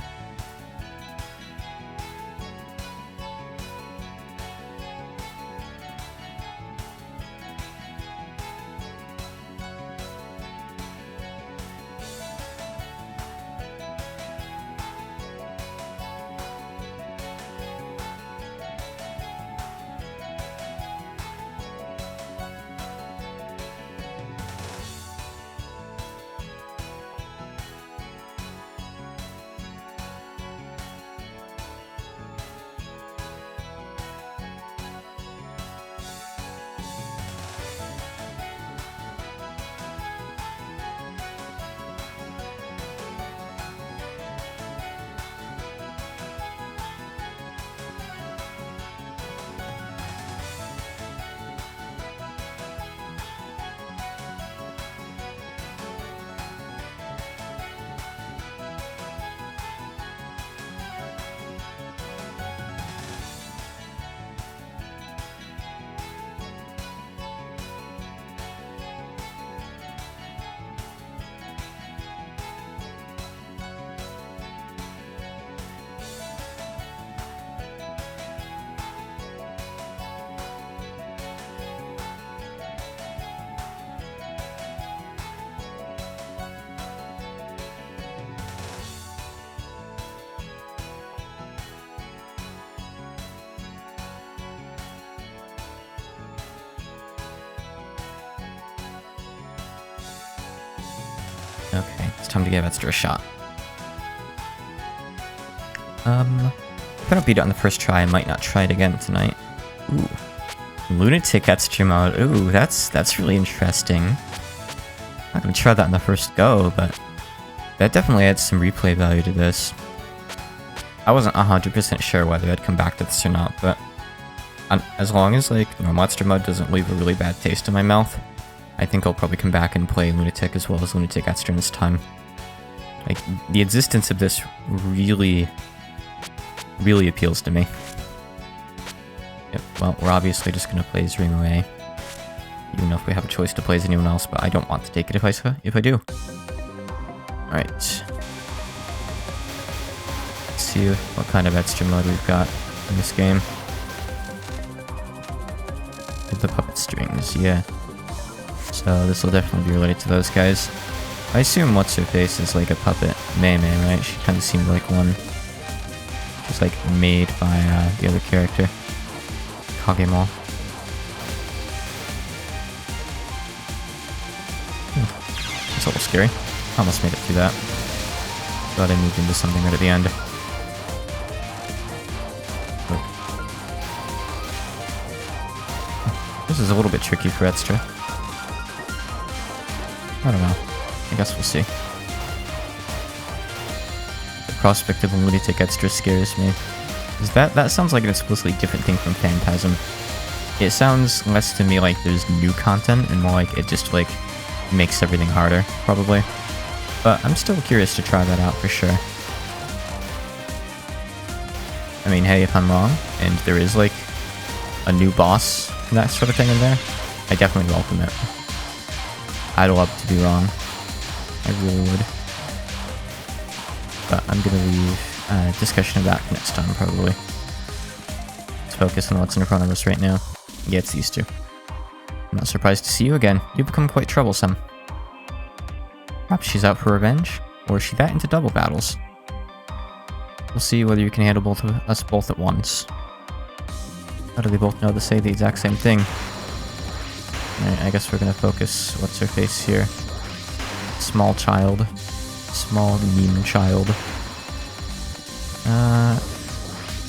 Okay, it's time to give extra a shot. If I don't beat it on the first try, I might not try it again tonight. Ooh. Lunatic extra mode. Ooh, that's really interesting. I'm not gonna try that on the first go, but that definitely adds some replay value to this. I wasn't 100% sure whether I'd come back to this or not, but as long as, like, normal extra mode doesn't leave a really bad taste in my mouth, I think I'll probably come back and play Lunatic as well as Lunatic Extra this time. Like, the existence of this really appeals to me. Yep, well, we're obviously just gonna play as Rimue. Even though if we have a choice to play as anyone else, but I don't want to take it if I do. Alright. Let's see what kind of extra mode we've got in this game. The puppet strings, yeah. So this will definitely be related to those guys. I assume What's-Her-Face is like a puppet Mei, right? She kind of seemed like one. Just like made by the other character. Kagemo. It's a little scary. Almost made it through that. Thought I moved into something right at the end. This is a little bit tricky for extra. I don't know. I guess we'll see. The prospect of a lunatic extra scares me. That sounds like an explicitly different thing from Phantasm. It sounds less to me like there's new content and more like it just like makes everything harder, probably. But I'm still curious to try that out for sure. I mean, hey, if I'm wrong, and there is like a new boss and that sort of thing in there, I definitely welcome it. I'd love to be wrong. I really would. But I'm gonna leave discussion of that for next time, probably. Let's focus on what's in front of us right now. Yeah, it's these two. I'm not surprised to see you again. You've become quite troublesome. Perhaps she's out for revenge, or is she that into double battles? We'll see whether you can handle both of us both at once. How do they both know to say the exact same thing? Right, I guess we're gonna focus What's-Her-Face here. Small child. Small meme child.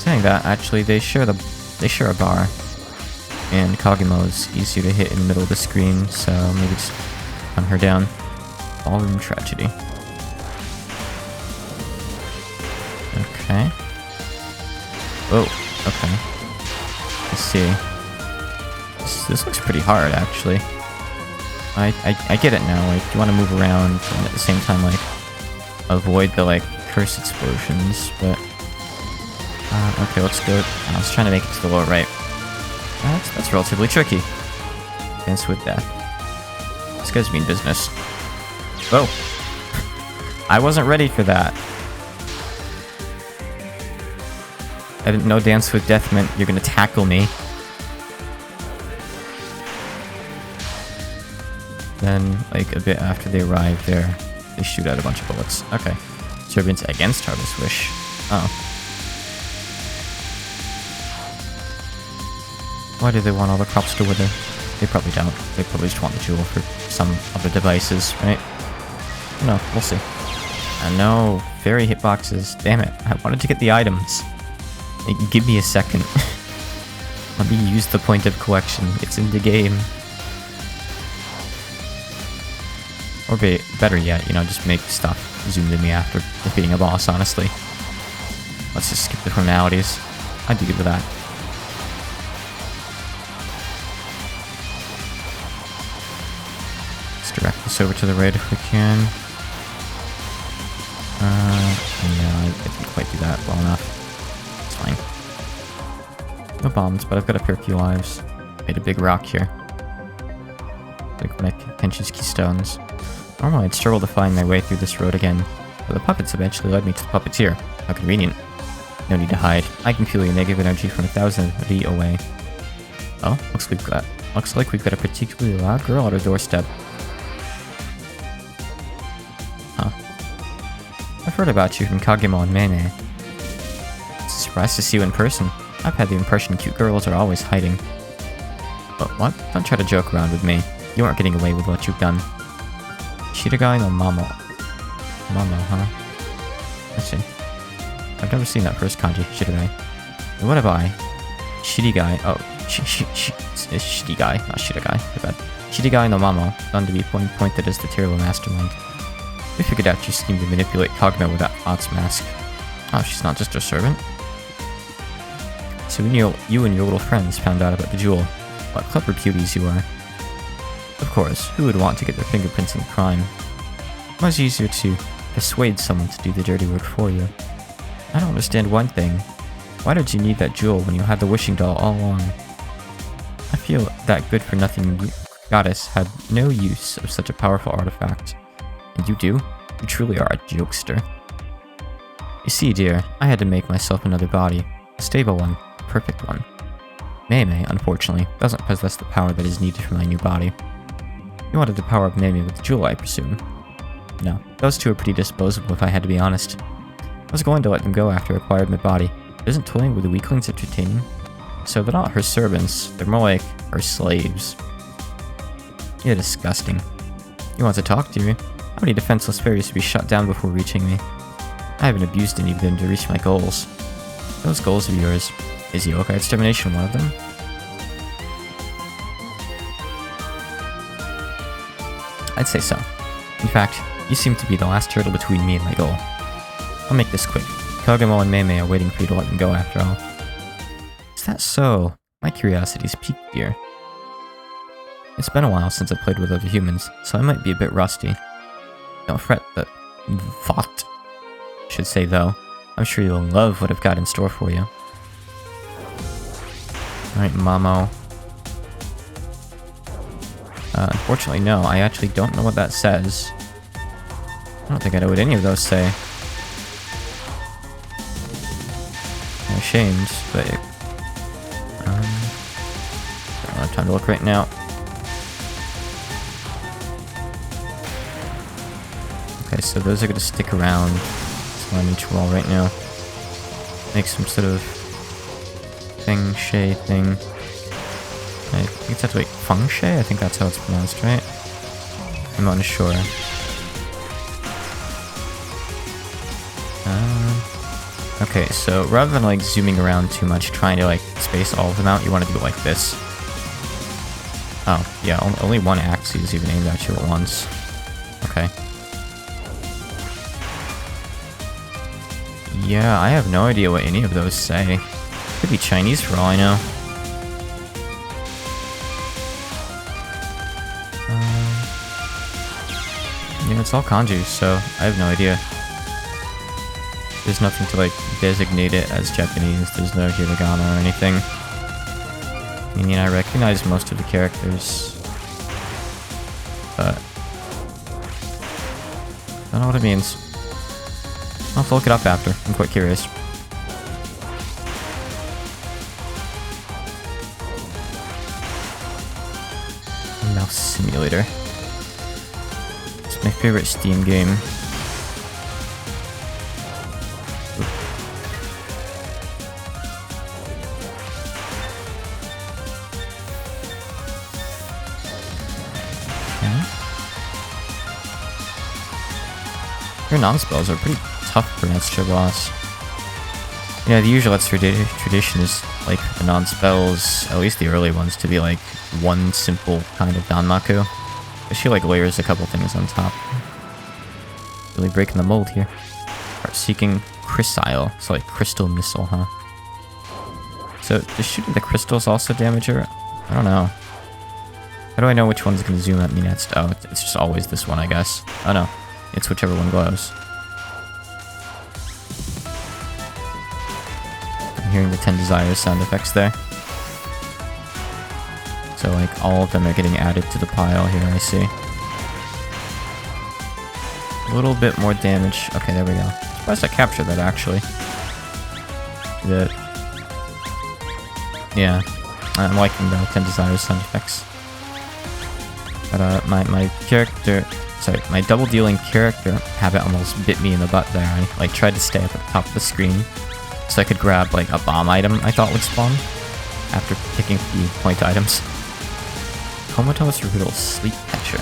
Saying that, actually, they share a bar. And Kagemo is easier to hit in the middle of the screen, so maybe just hunt her down. Ballroom Tragedy. Okay. Oh, okay. Let's see. This looks pretty hard, actually. I get it now, like, you want to move around and at the same time, like, avoid the, like, curse explosions, but... okay, let's go... I was trying to make it to the lower right. That's relatively tricky. Dance with Death. This guy's mean business. Oh! I wasn't ready for that. I didn't know Dance with Death meant you're gonna tackle me. Then, like, a bit after they arrive there, they shoot out a bunch of bullets. Okay. Servants against Harvest Wish. Oh. Why do they want all the crops to wither? They probably don't. They probably just want the jewel for some other devices, right? No, we'll see. No, fairy hitboxes. Damn it. I wanted to get the items. Give me a second. Let me use the point of collection. It's in the game. Or better yet, you know, just make stuff zoom to me after defeating a boss, honestly. Let's just skip the formalities. I'd be good with that. Let's direct this over to the right if we can. Yeah, I didn't quite do that well enough. It's fine. No bombs, but I've got a fair few lives. Made a big rock here. Like when I pinches keystones. Normally I'd struggle to find my way through this road again, but the puppets eventually led me to the puppeteer. How convenient. No need to hide. I can feel your negative energy from 1,000 li away. Oh, looks like we've got a particularly loud girl at our doorstep. Huh. I've heard about you from Kagemo and Meme. Surprised to see you in person. I've had the impression cute girls are always hiding. But what? Don't try to joke around with me. You aren't getting away with what you've done. Shiragai no Mamo. Mamo, huh? Let's see. I've never seen that first kanji, Shiragai. And what have I? Shirigai. Oh, it's Shirigai, not Shiragai. My bad. Shirigai no Mamo, found to be pointed as the terrible mastermind. We figured out your scheme to manipulate Kagemo with that Fox mask. Oh, she's not just a servant? So you and your little friends found out about the jewel. What clever beauties you are. Of course, who would want to get their fingerprints in crime? Much easier to persuade someone to do the dirty work for you. I don't understand one thing. Why did you need that jewel when you had the wishing doll all along? I feel that good-for-nothing goddess had no use of such a powerful artifact. And you do? You truly are a jokester. You see, dear, I had to make myself another body. A stable one. A perfect one. Meme, unfortunately, doesn't possess the power that is needed for my new body. You wanted to power up Meme with the jewel, I presume. No, those two are pretty disposable if I had to be honest. I was going to let them go after I acquired my body. Isn't toying with the weaklings entertaining? So they're not her servants, they're more like her slaves. You're disgusting. You want to talk, do you? How many defenseless fairies to be shut down before reaching me? I haven't abused any of them to reach my goals. Those goals of yours, is yokai extermination one of them? I'd say so. In fact, you seem to be the last hurdle between me and my goal. I'll make this quick. Kagemo and Meme are waiting for you to let them go after all. Is that so? My curiosity's piqued here. It's been a while since I played with other humans, so I might be a bit rusty. Don't fret, but... Thought. Should say though, I'm sure you'll love what I've got in store for you. Alright, Mamo. Unfortunately, no, I actually don't know what that says. I don't think I know what any of those say. I'm ashamed, but... I don't have time to look right now. Okay, so those are going to stick around. So on each wall right now. Make some sort of... Feng Shui thing. I think it's like Feng Shui? I think that's how it's pronounced, right? I'm unsure. Okay, so rather than like zooming around too much, trying to like space all of them out, you want to do it like this. Oh, yeah, only one axe is even aimed at you at once. Okay. Yeah, I have no idea what any of those say. Could be Chinese for all I know. Yeah, it's all kanji, so I have no idea. There's nothing to like designate it as Japanese. There's no hiragana or anything. I mean, I recognize most of the characters, but I don't know what it means. I'll have to look it up after. I'm quite curious. Mouse Simulator. It's my favorite Steam game. Your non-spells are pretty tough for an extra boss. Yeah, the usual tradition is, like, the non-spells, at least the early ones, to be, like, one simple kind of Danmaku. But she, like, layers a couple things on top. Really breaking the mold here. Heart-seeking Crysile. So, like, crystal missile, huh? So, does shooting the crystals also damage her? I don't know. How do I know which one's gonna zoom at me next? Oh, it's just always this one, I guess. Oh, no. It's whichever one glows. I'm hearing the 10 Desires sound effects there. So, like, all of them are getting added to the pile here, I see. A little bit more damage. Okay, there we go. Surprised I captured that, actually. Yeah. I'm liking the 10 Desires sound effects. But, my character... Sorry, my double-dealing character habit almost bit me in the butt there. I, like, tried to stay up at the top of the screen so I could grab, like, a bomb item I thought would spawn after picking the point items. Comatose Riddle Sleep Catcher.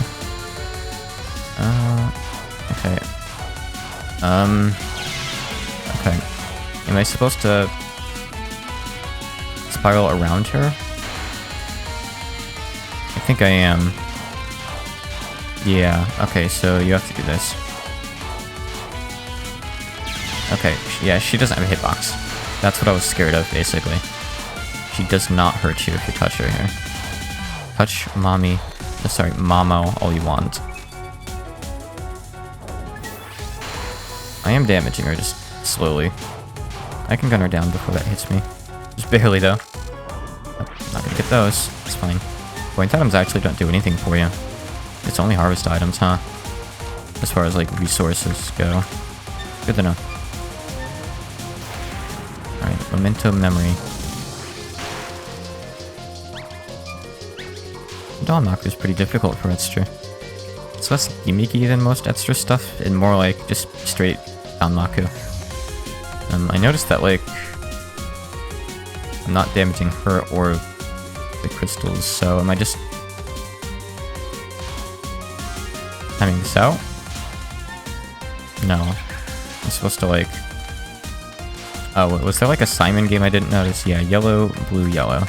Okay. Okay. Am I supposed to spiral around her? I think I am. Yeah, okay, so you have to do this. Okay, yeah, she doesn't have a hitbox. That's what I was scared of, basically. She does not hurt you if you touch her here. Touch mommy... sorry, Mamo all you want. I am damaging her, just slowly. I can gun her down before that hits me. Just barely, though. I'm not gonna get those. It's fine. Point items actually don't do anything for you. It's only harvest items, huh? As far as, like, resources go. Good to know. Alright, Memento Memory. Danmaku is pretty difficult for Extra. It's less gimmicky than most Extra stuff, and more like just straight Danmaku. I noticed that, like, I'm not damaging her or the crystals, so am I just timing this out? No. I'm supposed to, like... Oh, was there like a Simon game I didn't notice? Yeah, yellow, blue, yellow.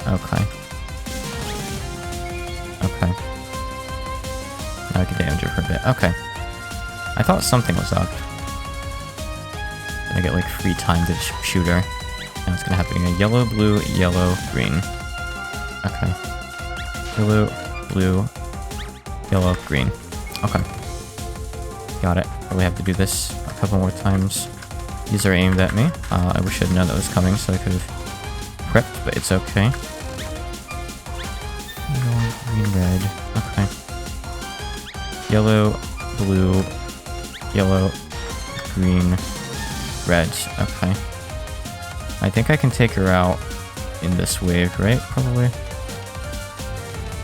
Okay. Okay. Now I can damage her for a bit. Okay. I thought something was up. I get like free time to shoot her. Now it's gonna happen again. Yellow, blue, yellow, green. Okay. Yellow, blue, yellow, green. Okay. Got it. Probably have to do this a couple more times. These are aimed at me. I wish I'd known that was coming so I could have prepped, but it's okay. Yellow, green, red. Okay. Yellow, blue, yellow, green, red. Okay. I think I can take her out in this wave, right? Probably.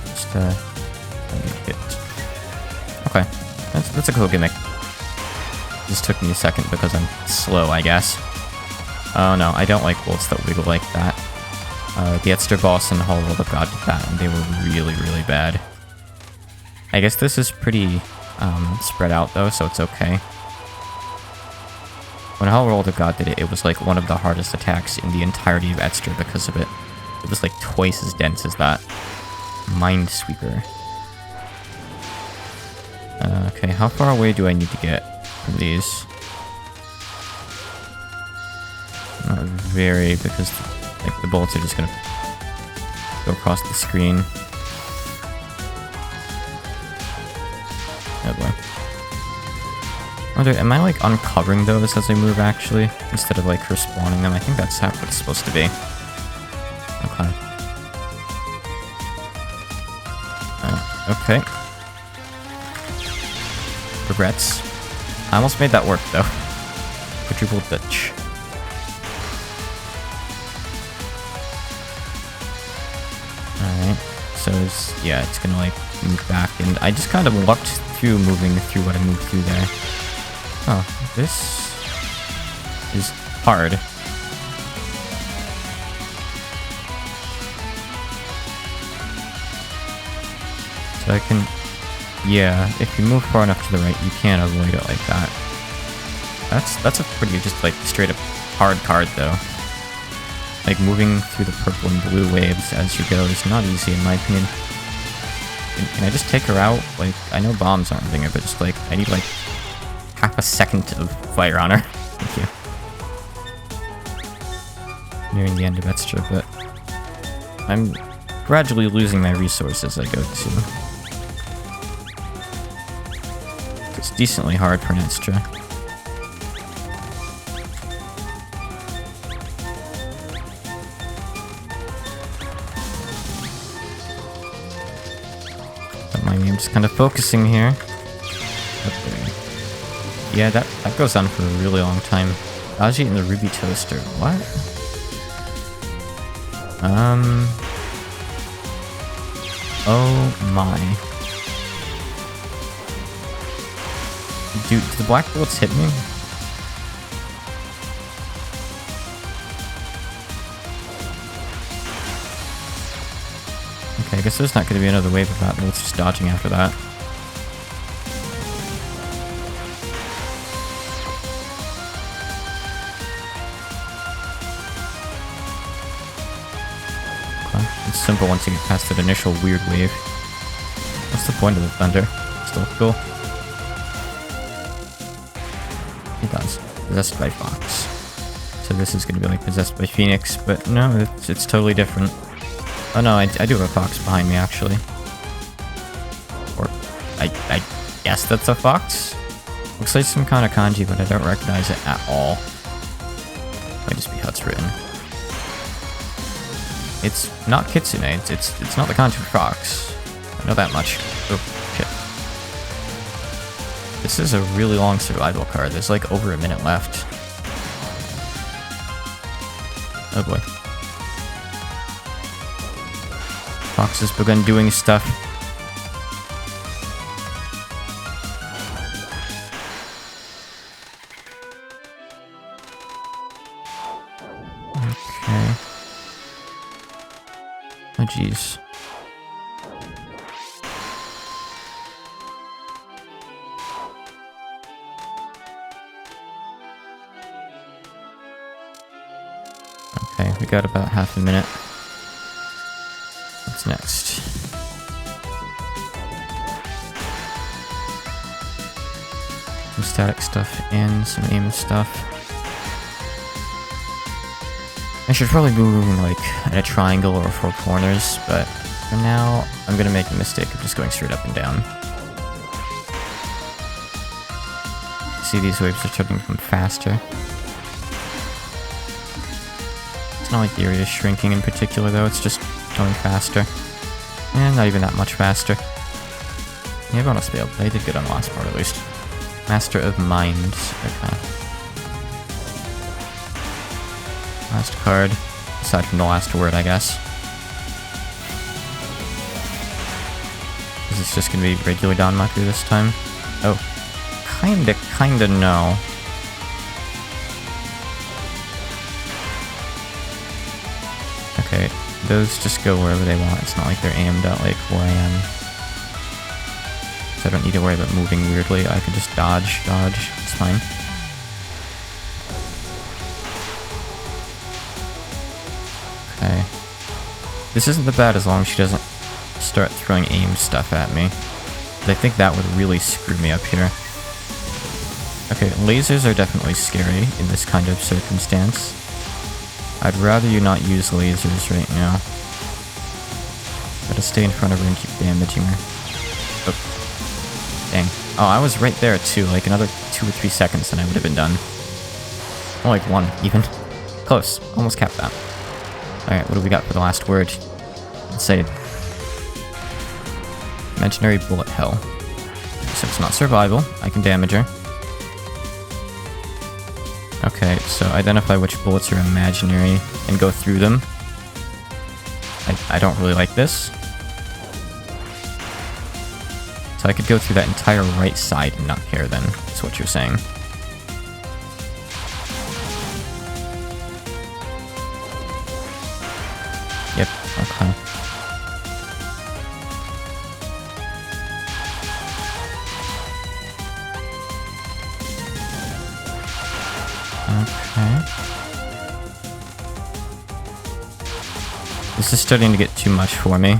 Just, hit. Okay. That's a cool gimmick. Just took me a second because I'm slow, I guess. Oh no, I don't like bolts that wiggle like that. The Etster boss in Hall World of God did that, and they were really, really bad. I guess this is pretty spread out though, so it's okay. When Hellroll the God did it, it was like one of the hardest attacks in the entirety of Extra because of it. It was like twice as dense as that. Minesweeper. Okay, how far away do I need to get from these? Not very, because like the bullets are just gonna go across the screen. Oh boy. Am I like uncovering those as I move actually? Instead of like her spawning them? I think that's how it's supposed to be. Okay. Okay. Regrets. I almost made that work though. Quadruple Dutch. Alright. So yeah, it's gonna like move back, and I just kind of lucked through moving through what I moved through there. Oh, this is hard. So I can... Yeah, if you move far enough to the right, you can't avoid it like that. That's a pretty just like straight up hard card though. Like moving through the purple and blue waves as you go is not easy in my opinion. Can I just take her out? Like, I know bombs aren't a thing, but just like, I need like half a second of fire on her. Thank you. Nearing the end of Extra, but I'm gradually losing my resources as I go too. It's decently hard for an Extra. Don't mind me, I'm just kind of focusing here. Okay. Yeah, that goes on for a really long time. Aji and the Ruby Toaster. What? Oh my. Dude, do the black bullets hit me? Okay, I guess there's not going to be another wave of that. Let's just dodging after that. It's simple once you get past that initial weird wave. What's the point of the thunder? Still cool. It does. Possessed by Fox. So this is going to be like Possessed by Phoenix, but no, it's totally different. Oh no, I do have a fox behind me actually. Or, I guess that's a fox? Looks like some kind of kanji, but I don't recognize it at all. Might just be how it's written. It's not Kitsune, it's not the kanji for fox. I know that much. Oh, shit. This is a really long survival card. There's like over a minute left. Oh boy. Fox has begun doing stuff. Okay. Oh jeez. Okay, we got about half a minute. What's next? Some static stuff and some aim stuff. I should probably be moving like at a triangle or 4 corners, but for now, I'm gonna make the mistake of just going straight up and down. See, these waves are starting to become faster. It's not like the area is shrinking in particular though, it's just going faster. And not even that much faster. Yeah, everyone else failed, but I did good on the last part at least. Master of Minds. Okay. Last card. Aside from the last word, I guess. Is this just gonna be regular Danmaku this time? Oh. Kinda no. Okay. Those just go wherever they want. It's not like they're aimed at like where I am. So I don't need to worry about moving weirdly. I can just dodge. It's fine. This isn't that bad as long as she doesn't start throwing aim stuff at me. But I think that would really screw me up here. Okay, lasers are definitely scary in this kind of circumstance. I'd rather you not use lasers right now. Gotta stay in front of her and keep damaging her. Oh. Dang. Oh, I was right there too, like another 2 or 3 seconds and I would have been done. More like 1, even. Close. Almost capped that. Alright, what do we got for the last word? Let's say... Imaginary bullet hell. So it's not survival. I can damage her. Okay, so identify which bullets are imaginary and go through them. I don't really like this. So I could go through that entire right side and not care then, is what you're saying. Yep, okay. Okay. This is starting to get too much for me.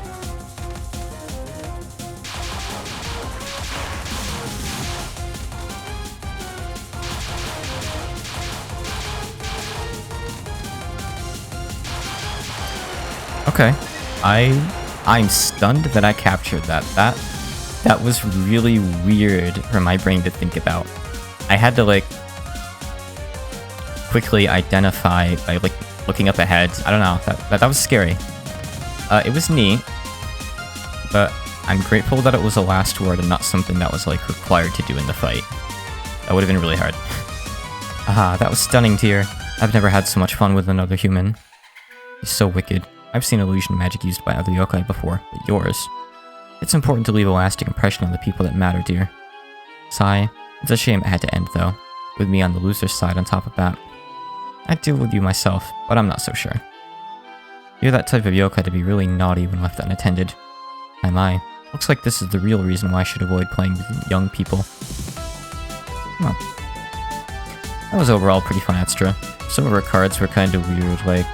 Okay. I'm stunned that I captured that. That was really weird for my brain to think about. I had to like quickly identify by like looking up ahead. I don't know. That was scary. It was neat, but I'm grateful that it was a last word and not something that was like required to do in the fight. That would have been really hard. Aha, that was stunning, dear. I've never had so much fun with another human. He's so wicked. I've seen illusion magic used by other yokai before, but yours... It's important to leave a lasting impression on the people that matter, dear. Sigh. It's a shame it had to end, though. With me on the loser's side on top of that. I'd deal with you myself, but I'm not so sure. You're that type of yokai to be really naughty when left unattended. My. Looks like this is the real reason why I should avoid playing with young people. Well, that was overall pretty fun extra. Some of our cards were kind of weird, like...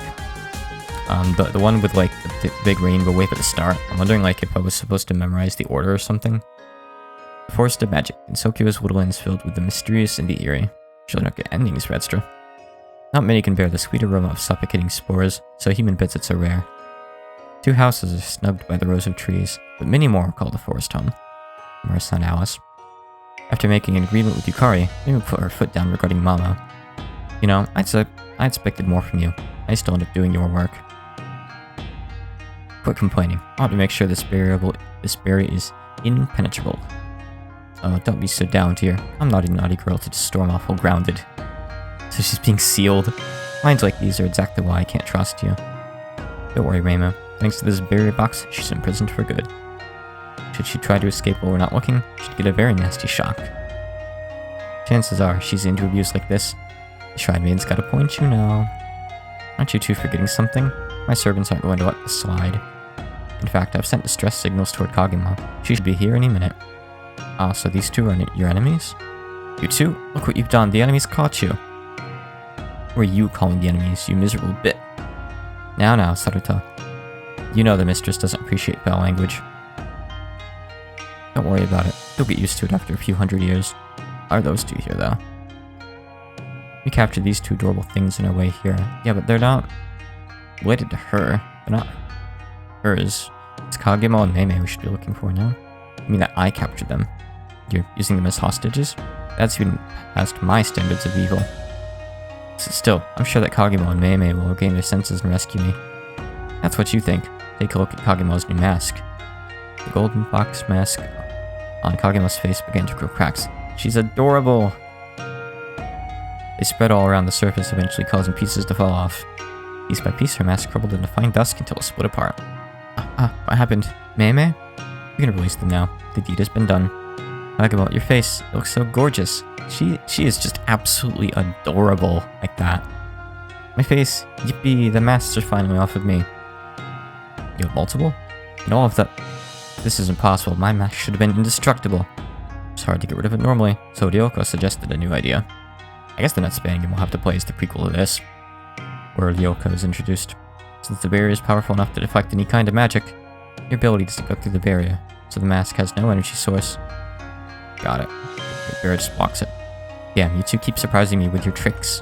the one with, like, the big rainbow wave at the start. I'm wondering, like, if I was supposed to memorize the order or something. The Forest of Magic. In Sokyo's woodlands filled with the mysterious and the eerie. Surely don't get endings, Redstra. Not many can bear the sweet aroma of suffocating spores, so human visits are rare. 2 houses are snubbed by the rows of trees, but many more call the forest home. Marissa and Alice. After making an agreement with Yukari, Mimi put her foot down regarding Mama. You know, I expected more from you. I still end up doing your work. Quit complaining. I want to make sure this barrier is impenetrable. Oh, don't be so down, dear. I'm not a naughty girl to just storm off while grounded. So she's being sealed. Lines like these are exactly why I can't trust you. Don't worry, Reima. Thanks to this barrier box, she's imprisoned for good. Should she try to escape while we're not looking, she'd get a very nasty shock. Chances are, she's into abuse like this. The Shrine Maiden's got a point, you know. Aren't you two forgetting something? My servants aren't going to let this slide. In fact, I've sent distress signals toward Kagema. She should be here any minute. Ah, so these two are your enemies? You two? Look what you've done. The enemies caught you. Who are you calling the enemies, you miserable bit? Now, Saruta. You know the mistress doesn't appreciate foul language. Don't worry about it. You'll get used to it after a few hundred years. Are those two here, though? We captured these 2 adorable things on our way here. Yeah, but they're not related to her. They're not hers. It's Kagemo and Meimei we should be looking for now. I mean that I captured them. You're using them as hostages? That's even past my standards of evil. So still, I'm sure that Kagemo and Meimei will regain their senses and rescue me. That's what you think. Take a look at Kagemo's new mask. The golden fox mask on Kagemo's face began to grow cracks. She's adorable! They spread all around the surface, eventually causing pieces to fall off. Piece by piece, her mask crumbled into fine dust until it split apart. What happened? Meimei? You can release them now. The deed has been done. Kagemo, your face. It looks so gorgeous. She is just absolutely adorable like that. My face. Yippee, the masks are finally off of me. You have multiple? And all of that. This is impossible. My mask should have been indestructible. It's hard to get rid of it normally, so Ryoko suggested a new idea. I guess the next spanning game we'll have to play is the prequel to this, where Ryoko is introduced. Since the barrier is powerful enough to deflect any kind of magic, your ability doesn't go through the barrier, so the mask has no energy source. Got it. The barrier just blocks it. Damn, you two keep surprising me with your tricks.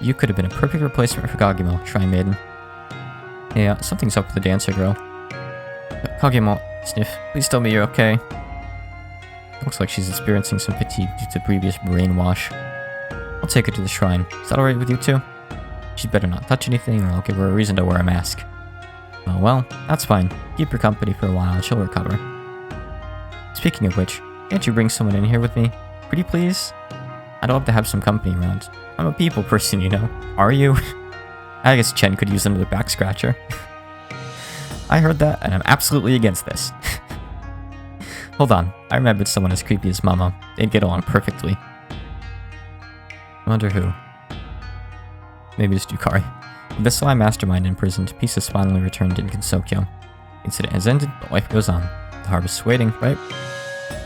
You could have been a perfect replacement for Kagemo, Shrine Maiden. Yeah, something's up with the dancer girl. Kagemo, Sniff, please tell me you're okay. Looks like she's experiencing some fatigue due to previous brainwash. I'll take her to the shrine. Is that alright with you two? She'd better not touch anything, or I'll give her a reason to wear a mask. Oh well, that's fine. Keep her company for a while and she'll recover. Speaking of which, can't you bring someone in here with me? Pretty please? I'd love to have some company around. I'm a people person, you know. Are you? I guess Chen could use another back scratcher. I heard that, and I'm absolutely against this. Hold on, I remembered someone as creepy as Mama. They'd get along perfectly. I wonder who. Maybe it's Yukari. With the Sly Mastermind imprisoned, peace has finally returned in Kinsokyo. The incident has ended, but life goes on. The harvest is waiting, right?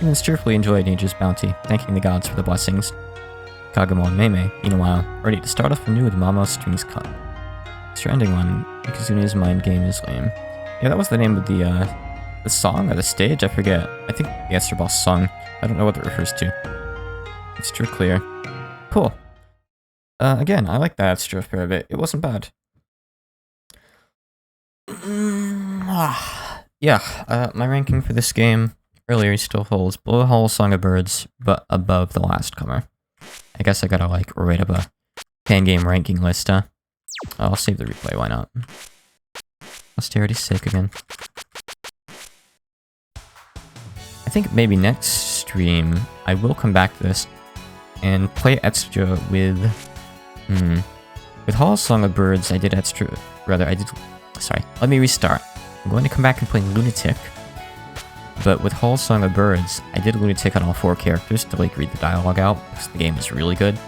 Humans cheerfully enjoy nature's bounty, thanking the gods for the blessings. Kagemo and Meimei, meanwhile, ready to start off anew with Mama's strings cut. This ending one, Ikazune's mind game is lame. Yeah, that was the name of the song or the stage? I forget. I think the Astro Boss song. I don't know what it refers to. It's true clear. Cool. Again, I like that Astro a fair bit. It wasn't bad. Yeah, my ranking for this game earlier still holds below Whole Song of Birds, but above the last comer. I guess I gotta like write up a fan-game ranking list, huh? I'll save the replay, why not? Austerity's sake again. I think maybe next stream, I will come back to this and play extra with... With Hall Song of Birds, I did extra... Sorry, let me restart. I'm going to come back and play Lunatic. But with Hall Song of Birds, I did Lunatic on all 4 characters to like read the dialogue out, because the game is really good.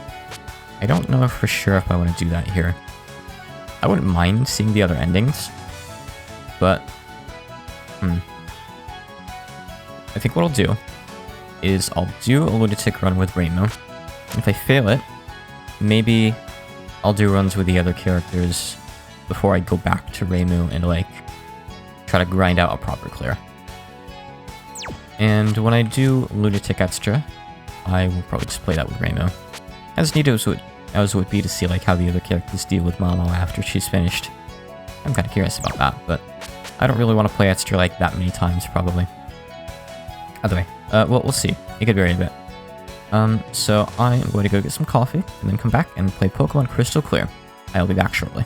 I don't know for sure if I want to do that here. I wouldn't mind seeing the other endings, but... I think what I'll do is I'll do a Lunatic run with Reimu. If I fail it, maybe I'll do runs with the other characters before I go back to Reimu and like try to grind out a proper clear. And when I do Lunatic Extra, I will probably just play that with Reimu. As neat as it would be to see like how the other characters deal with Momo after she's finished. I'm kind of curious about that, but I don't really want to play Extra like that many times probably. Either way, well, we'll see. It could vary a bit. So I am going to go get some coffee and then come back and play Pokemon Crystal Clear. I'll be back shortly.